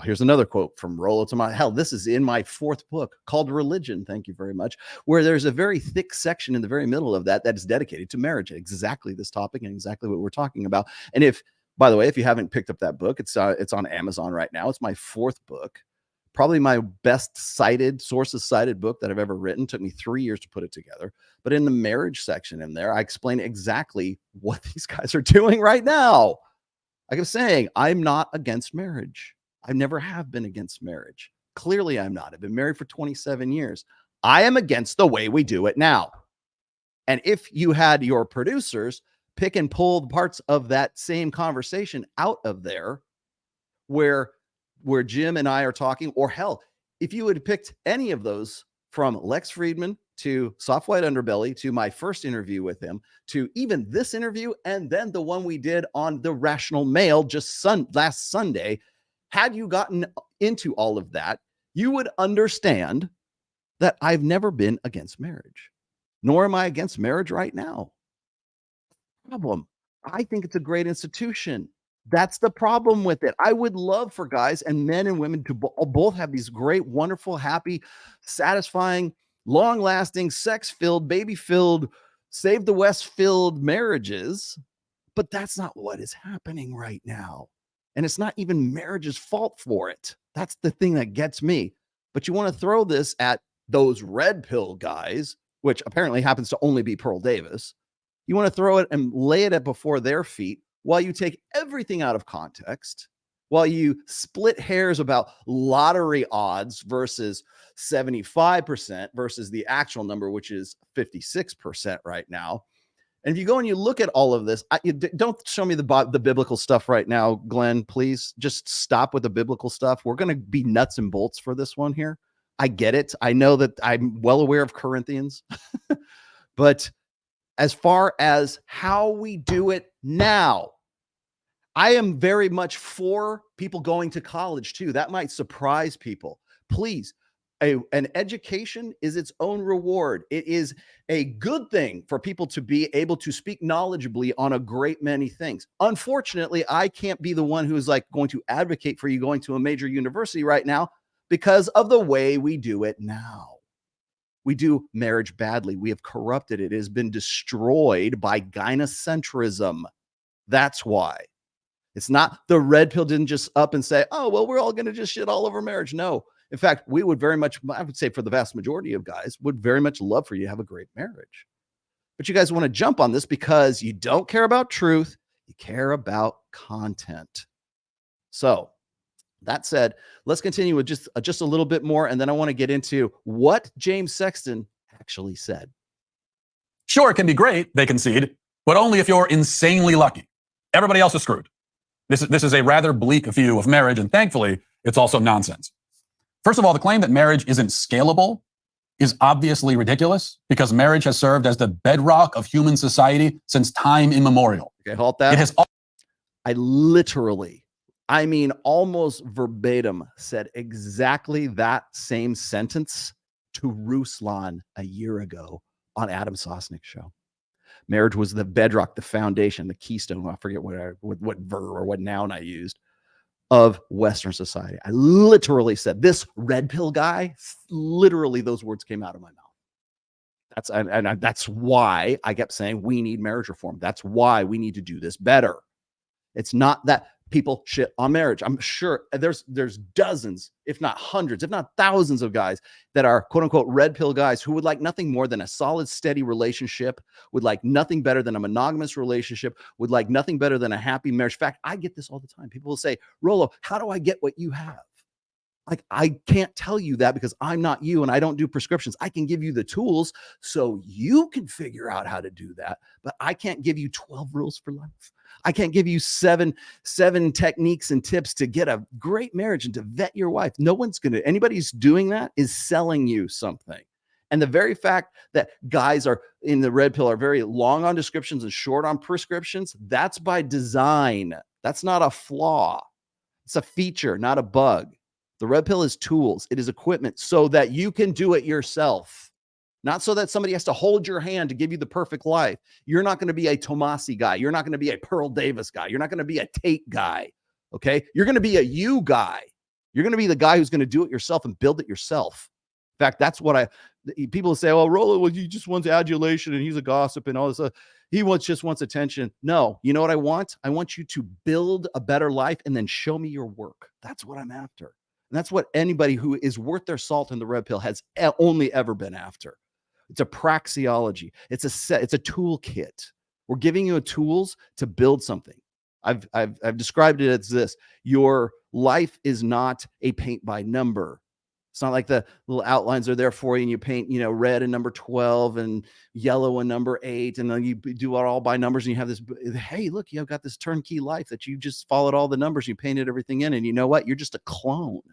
Here's another quote from Rollo Tomassi. Hell, this is in my 4th book called Religion. Thank you very much. Where there's a very thick section in the very middle of that is dedicated to marriage, exactly this topic and exactly what we're talking about. And by the way, if you haven't picked up that book, it's on Amazon right now. It's my 4th book. Probably my best sources cited book that I've ever written. Took me 3 years to put it together. But in the marriage section in there, I explain exactly what these guys are doing right now. Like I'm saying, I'm not against marriage. I never have been against marriage. Clearly, I'm not. I've been married for 27 years. I am against the way we do it now. And if you had your producers pick and pull the parts of that same conversation out of there, where Jim and I are talking, or hell, if you had picked any of those from Lex Friedman to Soft White Underbelly to my first interview with him to even this interview and then the one we did on The Rational Male just last Sunday, had you gotten into all of that, you would understand that I've never been against marriage, nor am I against marriage right now. Problem. I think it's a great institution. That's the problem with it. I would love for guys and men and women to both have these great, wonderful, happy, satisfying, long-lasting, sex-filled, baby-filled, Save the West-filled marriages. But that's not what is happening right now. And it's not even marriage's fault for it. That's the thing that gets me. But you want to throw this at those red pill guys, which apparently happens to only be Pearl Davis. You want to throw it and lay it before their feet while you take everything out of context, while you split hairs about lottery odds versus 75% versus the actual number, which is 56% right now. And if you go and you look at all of this, don't show me the biblical stuff right now, Glenn, please. Just stop with the biblical stuff. We're going to be nuts and bolts for this one here. I get it. I know that I'm well aware of Corinthians, but as far as how we do it now, I am very much for people going to college too. That might surprise people. Please, an education is its own reward. It is a good thing for people to be able to speak knowledgeably on a great many things. Unfortunately, I can't be the one who is like going to advocate for you going to a major university right now, because of the way we do it now. We do marriage badly. We have corrupted it. It has been destroyed by gynocentrism. That's why. It's not the red pill didn't just up and say, oh, well, we're all going to just shit all over marriage. No. In fact, we would very much, I would say for the vast majority of guys, would very much love for you to have a great marriage. But you guys want to jump on this because you don't care about truth. You care about content. So that said, let's continue with just a little bit more. And then I want to get into what James Sexton actually said. Sure, it can be great, they concede, but only if you're insanely lucky. Everybody else is screwed. This is a rather bleak view of marriage, and thankfully, it's also nonsense. First of all, the claim that marriage isn't scalable is obviously ridiculous because marriage has served as the bedrock of human society since time immemorial. Okay, halt that. It has. I mean, almost verbatim said exactly that same sentence to Ruslan a year ago on Adam Sosnick's show. Marriage was the bedrock, the foundation, the keystone. I forget what verb or what noun I used of Western society. I literally said this red pill guy. Literally, those words came out of my mouth. That's why I kept saying we need marriage reform. That's why we need to do this better. It's not that people shit on marriage. I'm sure there's dozens, if not hundreds, if not thousands of guys that are quote unquote red pill guys who would like nothing more than a solid, steady relationship, would like nothing better than a monogamous relationship, would like nothing better than a happy marriage. In fact, I get this all the time. People will say, Rollo, how do I get what you have? Like, I can't tell you that because I'm not you and I don't do prescriptions. I can give you the tools so you can figure out how to do that, but I can't give you 12 rules for life. I can't give you seven techniques and tips to get a great marriage and to vet your wife. Anybody who's doing that is selling you something. And the very fact that guys are in the red pill are very long on descriptions and short on prescriptions, that's by design. That's not a flaw. It's a feature, not a bug. The red pill is tools. It is equipment so that you can do it yourself. Not so that somebody has to hold your hand to give you the perfect life. You're not going to be a Tomassi guy. You're not going to be a Pearl Davis guy. You're not going to be a Tate guy. Okay. You're going to be a you guy. You're going to be the guy who's going to do it yourself and build it yourself. In fact, that's what people say, oh, Rollo, well, he just wants adulation and he's a gossip and all this. He just wants attention. No, you know what I want? I want you to build a better life and then show me your work. That's what I'm after. And that's what anybody who is worth their salt in the red pill has only ever been after. It's a praxeology. It's a toolkit. We're giving you tools to build something. I've described it as this. Your life is not a paint by number. It's not like the little outlines are there for you and you paint, red and number 12 and yellow and number 8. And then you do it all by numbers and you have this, hey, look, you've got this turnkey life that you just followed all the numbers. You painted everything in. And you know what? You're just a clone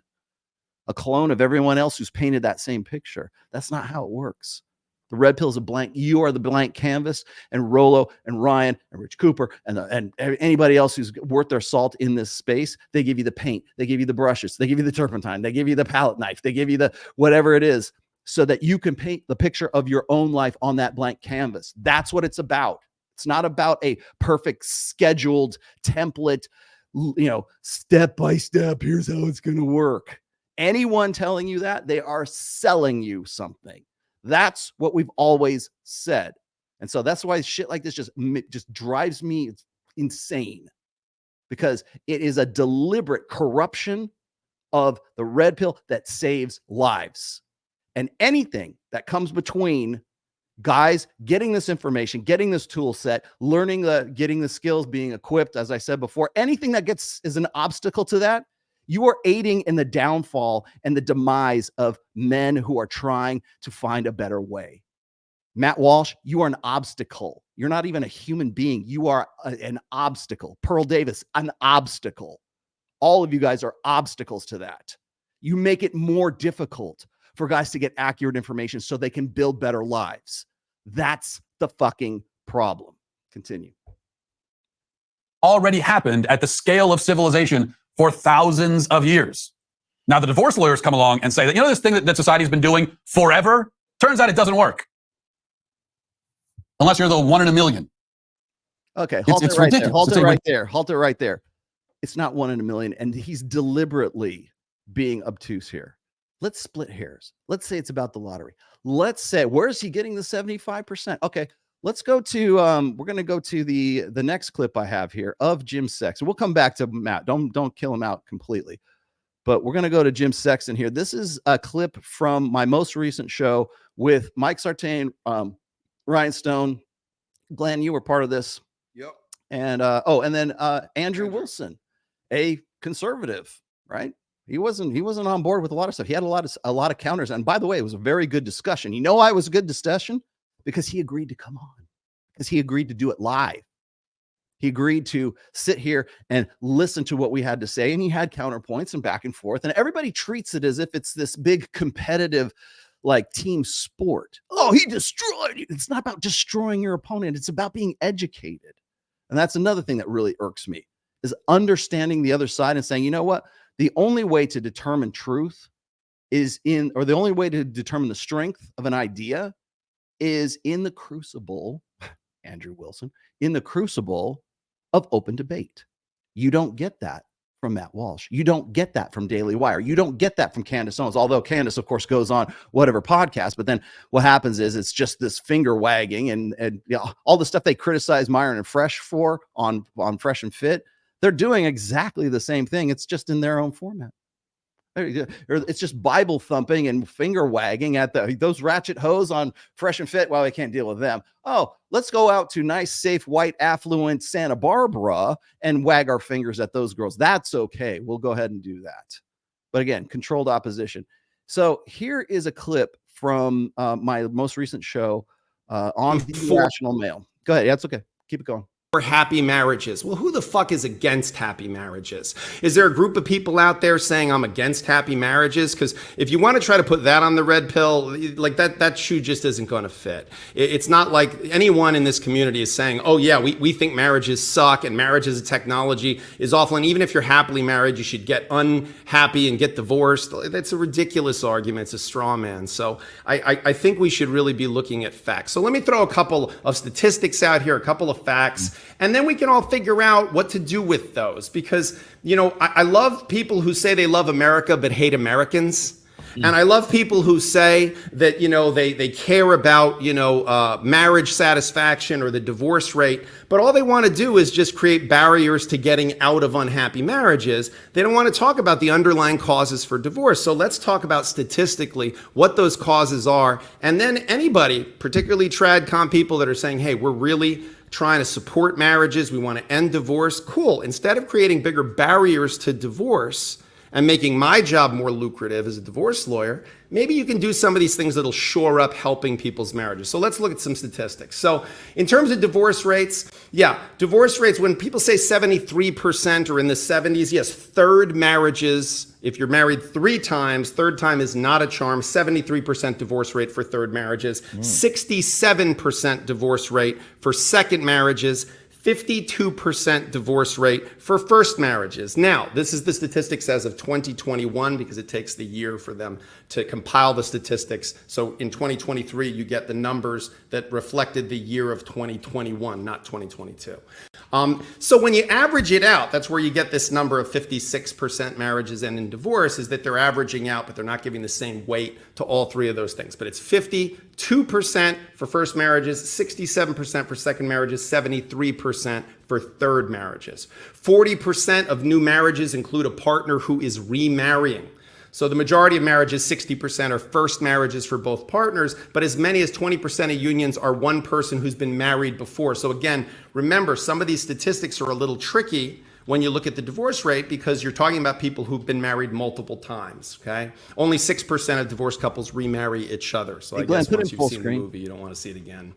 of everyone else who's painted that same picture. That's not how it works. The red pill is a blank. You are the blank canvas, and Rollo and Ryan and Rich Cooper and anybody else who's worth their salt in this space, they give you the paint, they give you the brushes, they give you the turpentine, they give you the palette knife, they give you the whatever it is so that you can paint the picture of your own life on that blank canvas. That's what it's about. It's not about a perfect scheduled template, step by step, here's how it's going to work. Anyone telling you that, they are selling you something. That's what we've always said. And so that's why shit like this just drives me insane, because it is a deliberate corruption of the red pill that saves lives. And anything that comes between guys getting this information, getting this tool set, getting the skills, being equipped, as I said before, anything that is an obstacle to that, you are aiding in the downfall and the demise of men who are trying to find a better way. Matt Walsh, you are an obstacle. You're not even a human being. You are an obstacle. Pearl Davis, an obstacle. All of you guys are obstacles to that. You make it more difficult for guys to get accurate information so they can build better lives. That's the fucking problem. Continue. Already happened at the scale of civilization for thousands of years. Now, the divorce lawyers come along and say that, this thing that society's been doing forever, turns out it doesn't work. Unless you're the 1 in a million. Okay, halt it right there. Halt it right there. It's not 1 in a million. And he's deliberately being obtuse here. let's split hairs. Let's say it's about the lottery. Let's say, where's he getting the 75%? Okay, let's go to we're going to go to the next clip I have here of Jim Sexton. We'll come back to Matt. Don't kill him out completely. But we're going to go to Jim Sexton here. This is a clip from my most recent show with Mike Sartain, Ryan Stone. Glenn, you were part of this. Yep. And and then Andrew Wilson, a conservative, right? He wasn't on board with a lot of stuff. He had a lot of counters. And by the way, it was a very good discussion. You know why it was a good discussion? Because he agreed to come on. Because he agreed to do it live. He agreed to sit here and listen to what we had to say. And he had counterpoints and back and forth. And everybody treats it as if it's this big competitive, like, team sport. Oh, he destroyed you. It's not about destroying your opponent. It's about being educated. And that's another thing that really irks me, is understanding the other side and saying, you know what? The only way to determine truth the only way to determine the strength of an idea is in the crucible, Andrew Wilson, in the crucible of open debate. You don't get that from Matt Walsh. You don't get that from Daily Wire. You don't get that from Candace Owens, although Candace, of course, goes on whatever podcast. But then what happens is it's just this finger wagging and you know, all the stuff they criticize Myron and Fresh for on Fresh and Fit. They're doing exactly the same thing. It's just in their own format. It's just Bible thumping and finger wagging at those ratchet hoes on Fresh and Fit. Well, I can't deal with them. Oh, let's go out to nice, safe, white, affluent Santa Barbara and wag our fingers at those girls. That's okay. We'll go ahead and do that. But again, controlled opposition. So here is a clip from my most recent show on the Rational Male. Go ahead. Yeah, it's okay. Keep it going. For happy marriages. Well, who the fuck is against happy marriages? Is there a group of people out there saying I'm against happy marriages? Because if you want to try to put that on the red pill, like that shoe just isn't going to fit. It's not like anyone in this community is saying, oh yeah, we think marriages suck and marriage as a technology is awful. And even if you're happily married, you should get unhappy and get divorced. That's a ridiculous argument. It's a straw man. So I think we should really be looking at facts. So let me throw a couple of statistics out here, a couple of facts. And then we can all figure out what to do with those, because, you know, I love people who say they love America but hate Americans. And I love people who say that, you know, they care about, you know, marriage satisfaction or the divorce rate, but all they want to do is just create barriers to getting out of unhappy marriages. They don't want to talk about the underlying causes for divorce. So let's talk about statistically what those causes are. And then anybody, particularly TradCom people that are saying, hey, we're really trying to support marriages, we want to end divorce. Cool. Instead of creating bigger barriers to divorce and making my job more lucrative as a divorce lawyer, maybe you can do some of these things that'll shore up helping people's marriages. So let's look at some statistics. So in terms of divorce rates, divorce rates, when people say 73% or in the 70s, yes, third marriages, if you're married 3 times, third time is not a charm, 73% divorce rate for third marriages, 67% divorce rate for second marriages, 52% divorce rate for first marriages. Now, this is the statistics as of 2021 because it takes the year for them to compile the statistics. So in 2023, you get the numbers that reflected the year of 2021, not 2022. So when you average it out, that's where you get this number of 56% marriages end in divorce, is that they're averaging out, but they're not giving the same weight to all 3 of those things. But it's 52% for first marriages, 67% for second marriages, 73% for third marriages. 40% of new marriages include a partner who is remarrying. So the majority of marriages, 60%, are first marriages for both partners, but as many as 20% of unions are one person who's been married before. So again, remember, some of these statistics are a little tricky when you look at the divorce rate because you're talking about people who've been married multiple times, okay? Only 6% of divorced couples remarry each other. So I guess once you've seen the movie, you don't want to see it again.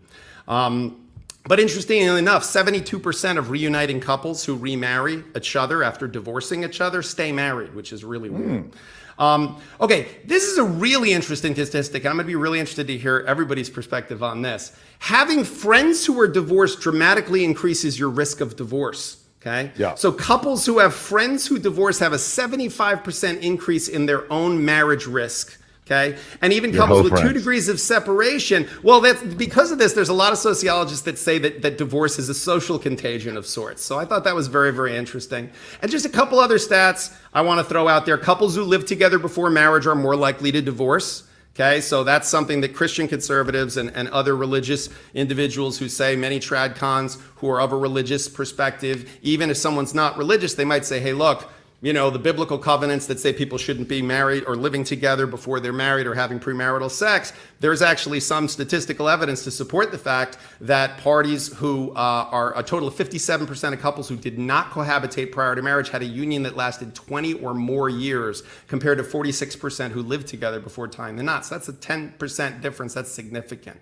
But interestingly enough, 72% of reuniting couples who remarry each other after divorcing each other stay married, which is really weird. Okay, this is a really interesting statistic. I'm going to be really interested to hear everybody's perspective on this. Having friends who are divorced dramatically increases your risk of divorce. Okay. Yeah. So couples who have friends who divorce have a 75% increase in their own marriage risk. Okay. And even couples with 2 degrees of separation. Well, that's because of this, there's a lot of sociologists that say that divorce is a social contagion of sorts. So I thought that was very, very interesting. And just a couple other stats I want to throw out there. Couples who live together before marriage are more likely to divorce. Okay, so that's something that Christian conservatives and other religious individuals who say, many trad cons who are of a religious perspective, even if someone's not religious, they might say, hey, look, you know, the biblical covenants that say people shouldn't be married or living together before they're married or having premarital sex, there's actually some statistical evidence to support the fact that parties who are a total of 57% of couples who did not cohabitate prior to marriage had a union that lasted 20 or more years compared to 46% who lived together before tying the knot. So that's a 10% difference. That's significant.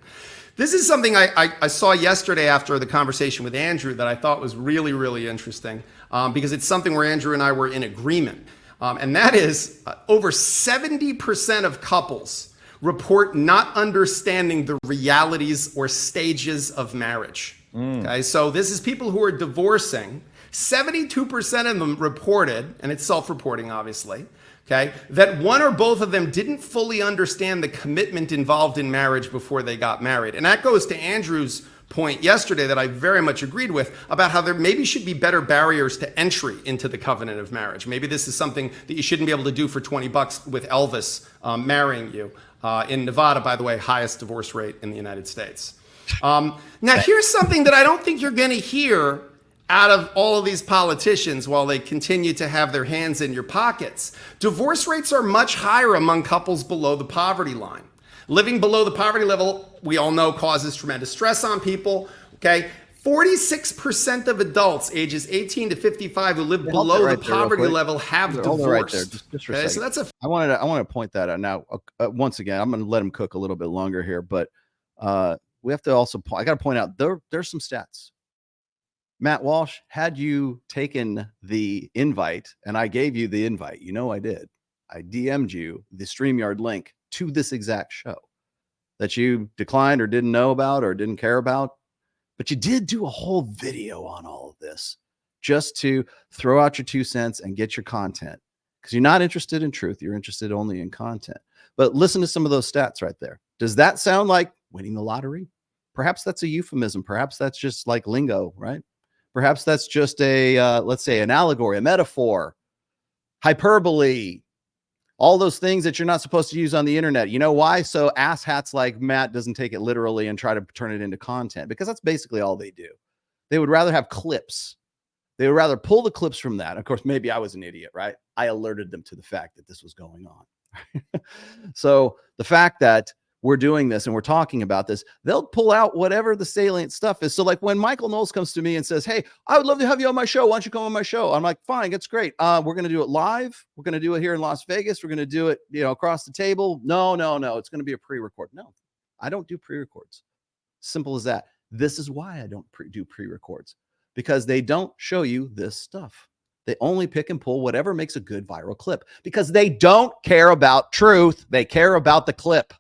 This is something I saw yesterday after the conversation with Andrew that I thought was really, really interesting because it's something where Andrew and I were in agreement. And that is over 70% of couples report not understanding the realities or stages of marriage. Okay, so this is people who are divorcing. 72% of them reported, and it's self-reporting obviously, okay, that one or both of them didn't fully understand the commitment involved in marriage before they got married. And that goes to Andrew's point yesterday that I very much agreed with about how there maybe should be better barriers to entry into the covenant of marriage. Maybe this is something that you shouldn't be able to do for $20 with Elvis marrying you. In Nevada, by the way, highest divorce rate in the United States. Now, here's something that I don't think you're going to hear out of all of these politicians while they continue to have their hands in your pockets. Divorce rates are much higher among couples below the poverty line. Living below the poverty level, we all know, causes tremendous stress on people. Okay, 46% of adults ages 18 to 55 who live below the poverty level have divorced. Right there. Just for a second. So that's a. I wanted to point that out. Now, once again, I'm going to let him cook a little bit longer here, but we have to also. I got to point out there's some stats. Matt Walsh, had you taken the invite, and I gave you the invite, you know I did. I DM'd you the StreamYard link to this exact show that you declined or didn't know about or didn't care about. But you did do a whole video on all of this just to throw out your 2 cents and get your content because you're not interested in truth. You're interested only in content. But listen to some of those stats right there. Does that sound like winning the lottery? Perhaps that's a euphemism. Perhaps that's just like lingo, right? Perhaps that's just a, let's say, an allegory, a metaphor, hyperbole, all those things that you're not supposed to use on the internet. You know why? So asshats like Matt doesn't take it literally and try to turn it into content, because that's basically all they do. They would rather have clips. They would rather pull the clips from that. Of course, maybe I was an idiot, right? I alerted them to the fact that this was going on. So the fact that we're doing this and we're talking about this, they'll pull out whatever the salient stuff is. So like when Michael Knowles comes to me and says, hey, I would love to have you on my show. Why don't you come on my show? I'm like, fine, it's great. We're going to do it live. We're going to do it here in Las Vegas. We're going to do it, across the table. No. It's going to be a pre-record. No, I don't do pre-records. Simple as that. This is why I don't do pre-records, because they don't show you this stuff. They only pick and pull whatever makes a good viral clip, because they don't care about truth. They care about the clip.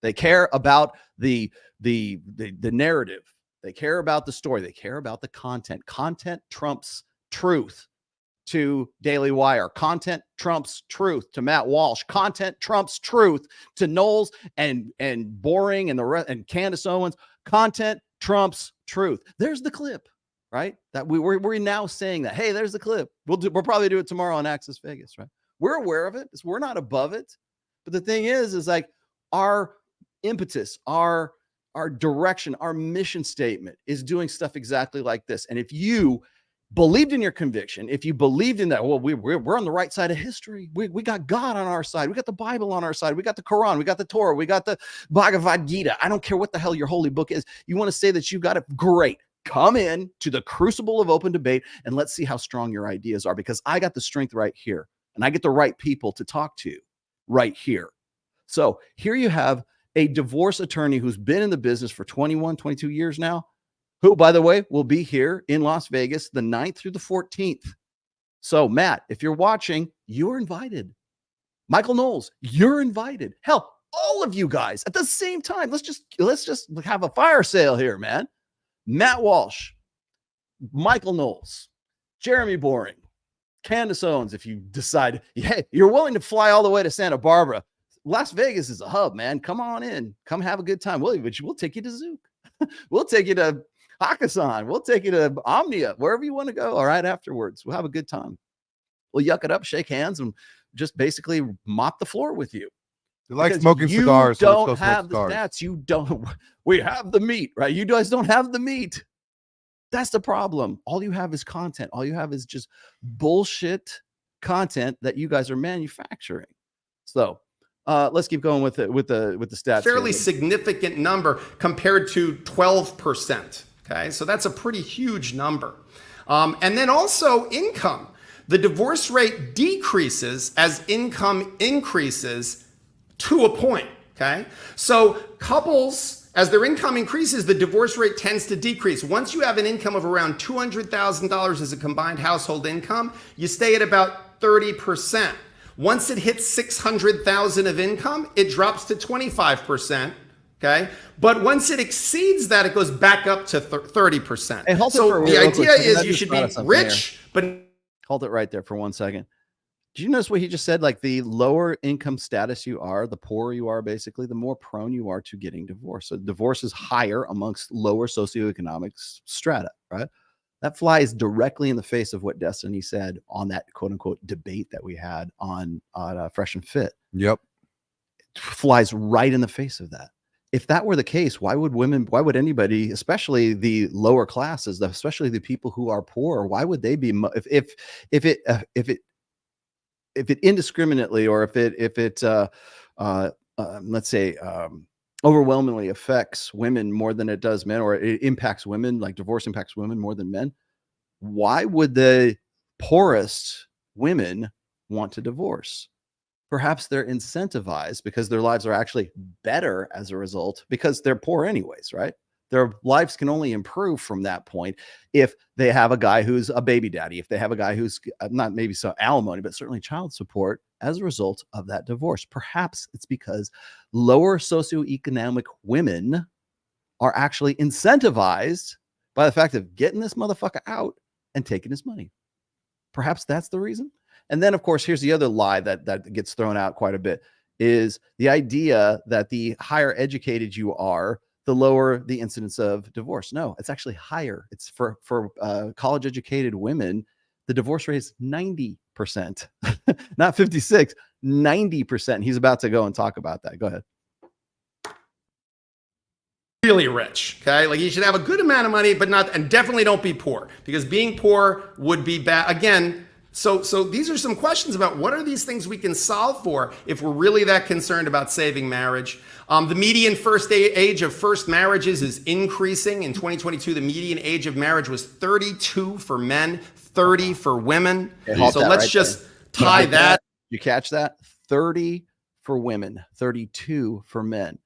They care about the narrative. They care about the story. They care about the content. Content trumps truth to Daily Wire. Content trumps truth to Matt Walsh. Content trumps truth to Knowles and Boring and Candace Owens. Content trumps truth. There's the clip, right? That we're now saying that, hey, there's the clip. We'll probably do it tomorrow on Access Vegas, right? We're aware of it. We're not above it. But the thing is like our impetus, our direction, our mission statement is doing stuff exactly like this. And if you believed in your conviction, if you believed in that, well, we're on the right side of history. We got God on our side. We got the Bible on our side. We got the Quran. We got the Torah. We got the Bhagavad Gita. I don't care what the hell your holy book is. You want to say that you got it? Great. Come in to the crucible of open debate and let's see how strong your ideas are, because I got the strength right here and I get the right people to talk to right here. So here you have a divorce attorney who's been in the business for 21, 22 years now, who, by the way, will be here in Las Vegas the 9th through the 14th. So, Matt, if you're watching, you're invited. Michael Knowles, you're invited. Hell, all of you guys at the same time. Let's just have a fire sale here, man. Matt Walsh, Michael Knowles, Jeremy Boring, Candace Owens, if you decide, hey, you're willing to fly all the way to Santa Barbara, Las Vegas is a hub, man. Come on in. Come have a good time. We'll take you to Zook. We'll take you to Hakkasan. We'll take you to Omnia, wherever you want to go. All right, afterwards. We'll have a good time. We'll yuck it up, shake hands, and just basically mop the floor with you. They like smoking cigars. You don't have the stats. You don't. We have the meat, right? You guys don't have the meat. That's the problem. All you have is content. All you have is just bullshit content that you guys are manufacturing. So let's keep going with the stats. Fairly significant number compared to 12%. Okay, so that's a pretty huge number. And then also income. The divorce rate decreases as income increases to a point. Okay, so couples, as their income increases, the divorce rate tends to decrease. Once you have an income of around $200,000 as a combined household income, you stay at about 30%. Once it hits 600,000 of income, it drops to 25%. Okay, but once it exceeds that, it goes back up to 30%. Hey, so the idea is you should be rich, but hold it right there for 1 second. Did you notice what he just said? Like, the lower income status you are, the poorer you are, basically, the more prone you are to getting divorced. So divorce is higher amongst lower socioeconomic strata, right? That flies directly in the face of what Destiny said on that quote unquote debate that we had on Fresh and Fit. Yep. It flies right in the face of that. If that were the case, why would anybody, especially the lower classes, especially the people who are poor, why would they be, if it indiscriminately, or if it let's say overwhelmingly affects women more than it does men, or it impacts women, like divorce impacts women more than men, why would the poorest women want to divorce? Perhaps they're incentivized because their lives are actually better as a result, because they're poor anyways, right? Their lives can only improve from that point if they have a guy who's a baby daddy, if they have a guy who's not maybe so alimony, but certainly child support as a result of that divorce. Perhaps it's because lower socioeconomic women are actually incentivized by the fact of getting this motherfucker out and taking his money. Perhaps that's the reason. And then, of course, here's the other lie that gets thrown out quite a bit, is the idea that the higher educated you are, the lower the incidence of divorce. No, it's actually higher. It's for college educated women, the divorce rate is 90%, not 56, 90%. He's about to go and talk about that. Go ahead. Really rich. Okay, like you should have a good amount of money, but not, and definitely don't be poor, because being poor would be bad. Again, so these are some questions about what are these things we can solve for if we're really that concerned about saving marriage. The median age of first marriages is increasing. In 2022, the median age of marriage was 32 for men, 30 for women. Okay, so let's right just there. tie that. You catch that? 30 for women, 32 for men.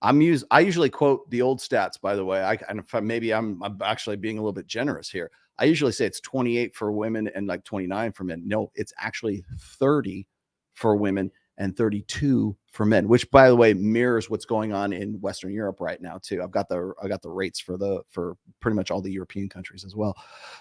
I usually quote the old stats, by the way. I'm actually being a little bit generous here. I usually say it's 28 for women and like 29 for men. No, it's actually 30 for women and 32 for men, which, by the way, mirrors what's going on in Western Europe right now too. I got the rates for pretty much all the European countries as well.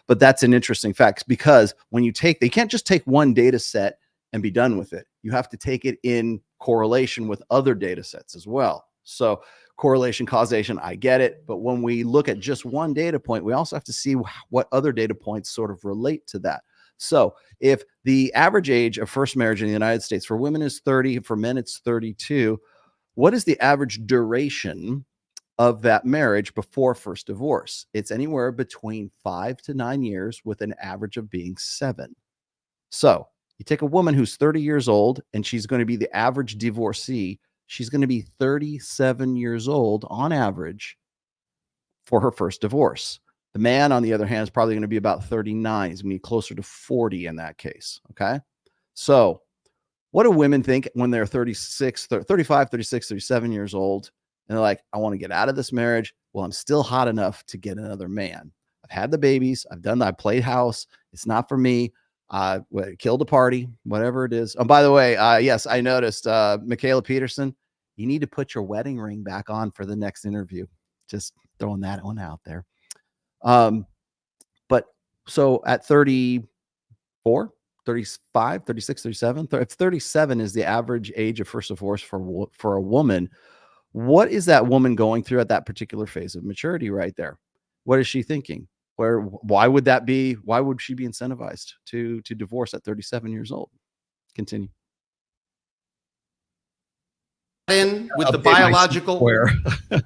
But that's an interesting fact, because when they can't just take one data set and be done with it. You have to take it in correlation with other data sets as well. So correlation, causation, I get it. But when we look at just one data point, we also have to see what other data points sort of relate to that. So if the average age of first marriage in the United States for women is 30, for men it's 32, what is the average duration of that marriage before first divorce? It's anywhere between 5 to 9 years, with an average of being 7. So you take a woman who's 30 years old and she's going to be the average divorcee. She's going to be 37 years old on average for her first divorce. The man, on the other hand, is probably going to be about 39. He's going to be closer to 40 in that case. Okay. So what do women think when they're 35, 36, 37 years old? And they're like, I want to get out of this marriage. Well, I'm still hot enough to get another man. I've had the babies. I played house. It's not for me. Killed a party, whatever it is. Oh, by the way, yes, I noticed, Michaela Peterson, you need to put your wedding ring back on for the next interview. Just throwing that one out there. But so at 34, 35, 36, 37. If 37 is the average age of first divorce for a woman, what is that woman going through at that particular phase of maturity right there? What is she thinking? Why would that be? Why would she be incentivized to divorce at 37 years old? Continue. In with the biological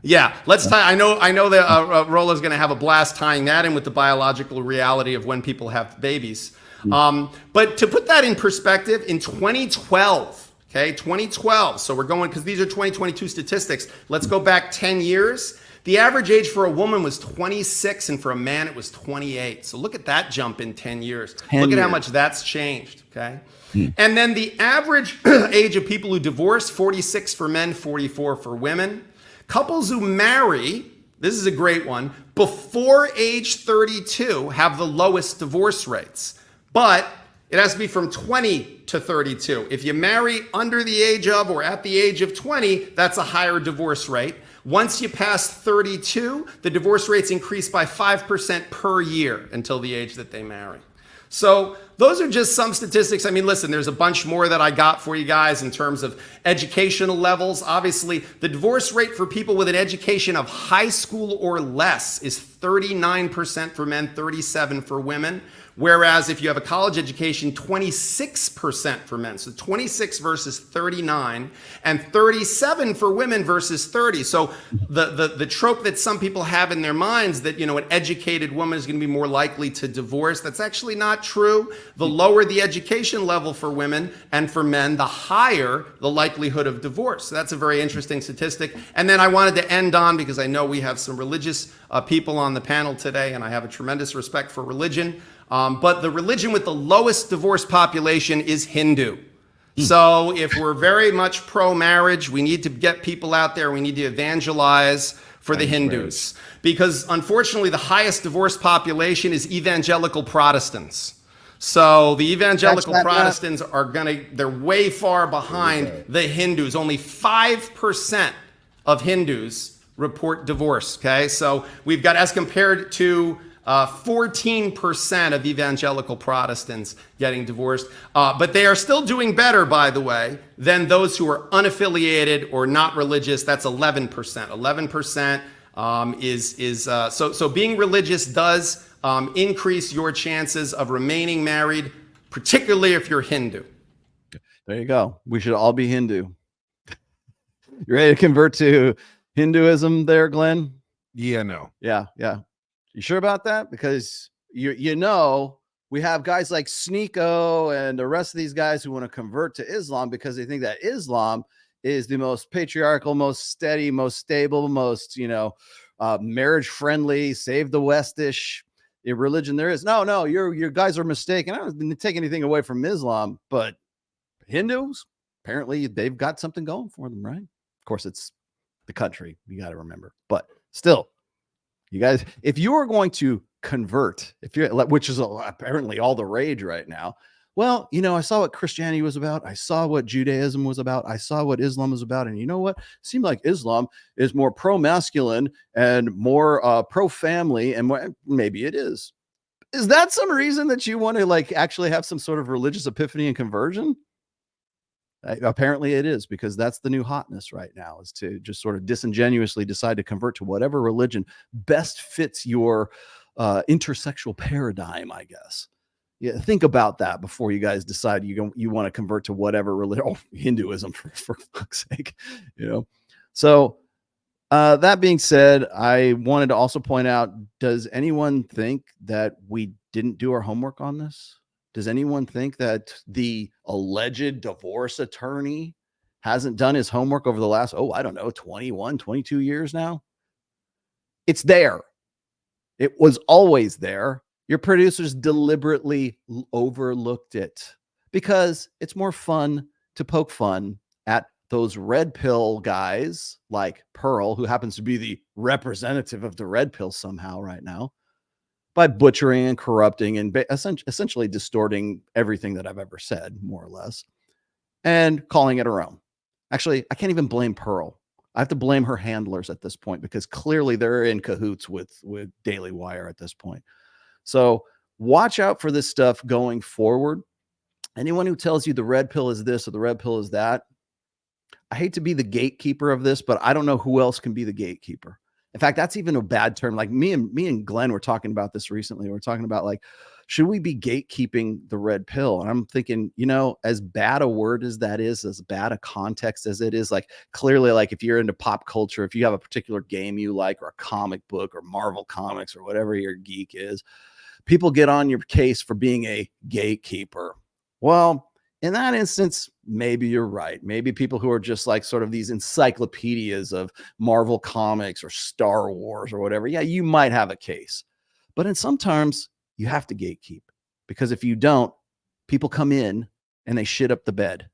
yeah, let's tie. I know that Rollo's going to have a blast tying that in with the biological reality of when people have babies. But to put that in perspective, in 2012, okay, 2012, so we're going, because these are 2022 statistics, let's go back 10 years. The average age for a woman was 26, and for a man it was 28. So look at that jump in 10 years. Look at how much that's changed, okay? And then the average age of people who divorce, 46 for men, 44 for women. Couples who marry, this is a great one, before age 32 have the lowest divorce rates. But it has to be from 20 to 32. If you marry under the age of or at the age of 20, that's a higher divorce rate. Once you pass 32, the divorce rates increase by 5% per year until the age that they marry. So those are just some statistics. I mean, listen, there's a bunch more that I got for you guys in terms of educational levels. Obviously, the divorce rate for people with an education of high school or less is 39% for men, 37% for women. Whereas if you have a college education, 26% for men. So 26 versus 39, and 37 for women versus 30. So the trope that some people have in their minds that, you know, an educated woman is going to be more likely to divorce, that's actually not true. The lower the education level for women and for men, the higher the likelihood of divorce. So that's a very interesting statistic. And then I wanted to end on, because I know we have some religious people on the panel today, and I have a tremendous respect for religion. But the religion with the lowest divorce population is Hindu. So if we're very much pro-marriage, we need to get people out there. We need to evangelize for the Hindus. Because unfortunately, the highest divorce population is evangelical Protestants. So the evangelical Protestants are they're way far behind the Hindus. Only 5% of Hindus report divorce, okay? So we've got, as compared to 14% of evangelical Protestants getting divorced. But they are still doing better, by the way, than those who are unaffiliated or not religious. That's 11%. 11% so being religious does increase your chances of remaining married, particularly if you're Hindu. There you go. We should all be Hindu. You ready to convert to Hinduism there, Glenn? Yeah, no. Yeah. You sure about that? Because you know, we have guys like Sneeko and the rest of these guys who want to convert to Islam because they think that Islam is the most patriarchal, most steady, most stable, most, marriage friendly, save the Westish religion there is. No, your guys are mistaken. I don't take anything away from Islam, but Hindus, apparently they've got something going for them, right? Of course, it's the country, you got to remember, but still. You guys, if you are going to convert, which is apparently all the rage right now, well, I saw what Christianity was about. I saw what Judaism was about. I saw what Islam was about. And you know what? It seemed like Islam is more pro-masculine and more pro-family. And maybe it is. Is that some reason that you want to actually have some sort of religious epiphany and conversion? Apparently it is, because that's the new hotness right now, is to just sort of disingenuously decide to convert to whatever religion best fits your intersexual paradigm, I guess. Yeah, think about that before you guys decide you want to convert to whatever religion. Oh, Hinduism, for fuck's sake, So that being said, I wanted to also point out, does anyone think that we didn't do our homework on this? Does anyone think that the alleged divorce attorney hasn't done his homework over the last, 21, 22 years now? It's there. It was always there. Your producers deliberately overlooked it because it's more fun to poke fun at those red pill guys like Pearl, who happens to be the representative of the red pill somehow right now, by butchering and corrupting and essentially distorting everything that I've ever said, more or less, and calling it her own. Actually, I can't even blame Pearl. I have to blame her handlers at this point, because clearly they're in cahoots with Daily Wire at this point. So watch out for this stuff going forward. Anyone who tells you the red pill is this or the red pill is that, I hate to be the gatekeeper of this, but I don't know who else can be the gatekeeper. In fact, that's even a bad term. Like me and Glenn were talking about this recently. We're talking about like, should we be gatekeeping the red pill? And I'm thinking, you know, as bad a word as that is, as bad a context as it is, like clearly, like if you're into pop culture, if you have a particular game you like, or a comic book or Marvel comics or whatever your geek is, people get on your case for being a gatekeeper. Well, in that instance, maybe you're right. Maybe people who are just like sort of these encyclopedias of Marvel comics or Star Wars or whatever, yeah, you might have a case. But in some terms, you have to gatekeep, because if you don't, people come in and they shit up the bed.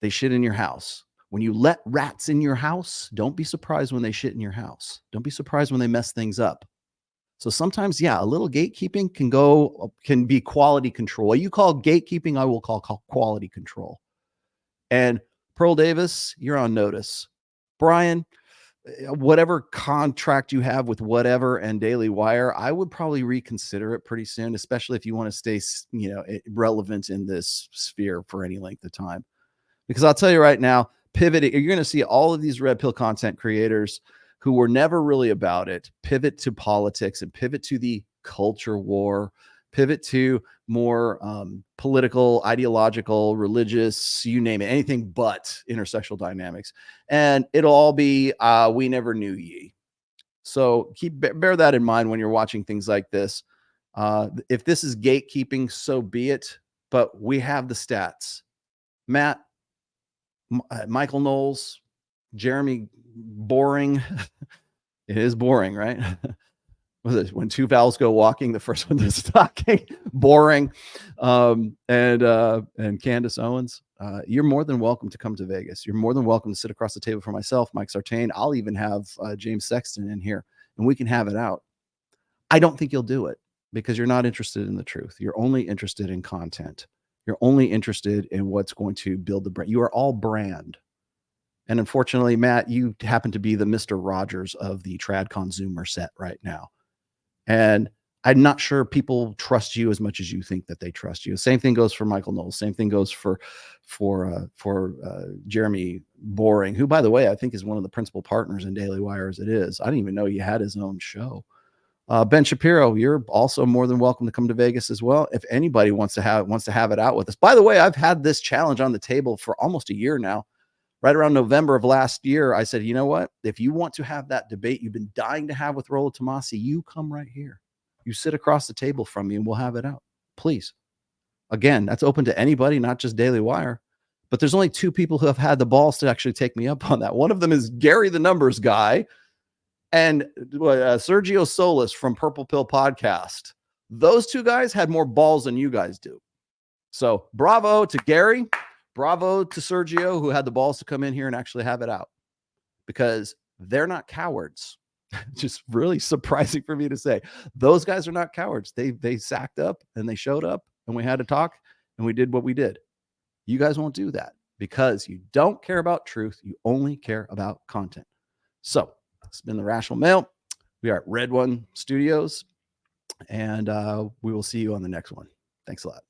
They shit in your house. When you let rats in your house, don't be surprised when they shit in your house. Don't be surprised when they mess things up. So sometimes, yeah, a little gatekeeping can be quality control. What you call gatekeeping, I will call quality control. And Pearl Davis, you're on notice. Brian, whatever contract you have with whatever and Daily Wire, I would probably reconsider it pretty soon, especially if you want to stay, you know, relevant in this sphere for any length of time. Because I'll tell you right now, pivoting, you're going to see all of these red pill content creators who were never really about it pivot to politics and pivot to the culture war, pivot to more political, ideological, religious, you name it, anything but intersexual dynamics. And it'll all be, we never knew ye. So bear that in mind when you're watching things like this. If this is gatekeeping, so be it. But we have the stats. Matt, Michael Knowles, Jeremy Boring. It is boring, right? Was it when two vowels go walking, the first one is talking? Boring. And Candace Owens, you're more than welcome to come to Vegas. You're more than welcome to sit across the table from myself, Mike Sartain. I'll even have James Sexton in here, and we can have it out. I don't think you'll do it because you're not interested in the truth. You're only interested in content. You're only interested in what's going to build the brand. You are all brand. And unfortunately, Matt, you happen to be the Mr. Rogers of the trad consumer set right now. And I'm not sure people trust you as much as you think that they trust you. Same thing goes for Michael Knowles. Same thing goes for Jeremy Boring, who, by the way, I think is one of the principal partners in Daily Wire as it is. I didn't even know he had his own show. Ben Shapiro, you're also more than welcome to come to Vegas as well. If anybody wants to have it out with us. By the way, I've had this challenge on the table for almost a year now. Right around November of last year, I said, you know what? If you want to have that debate you've been dying to have with Rollo Tomassi, you come right here. You sit across the table from me and we'll have it out. Please. Again, that's open to anybody, not just Daily Wire. But there's only two people who have had the balls to actually take me up on that. One of them is Gary the Numbers Guy and Sergio Solis from Purple Pill Podcast. Those two guys had more balls than you guys do. So bravo to Gary. Bravo to Sergio, who had the balls to come in here and actually have it out, because they're not cowards. Just really surprising for me to say. Those guys are not cowards. They sacked up and they showed up and we had to talk and we did what we did. You guys won't do that because you don't care about truth. You only care about content. So it's been the Rational Male. We are at Red One Studios, and we will see you on the next one. Thanks a lot.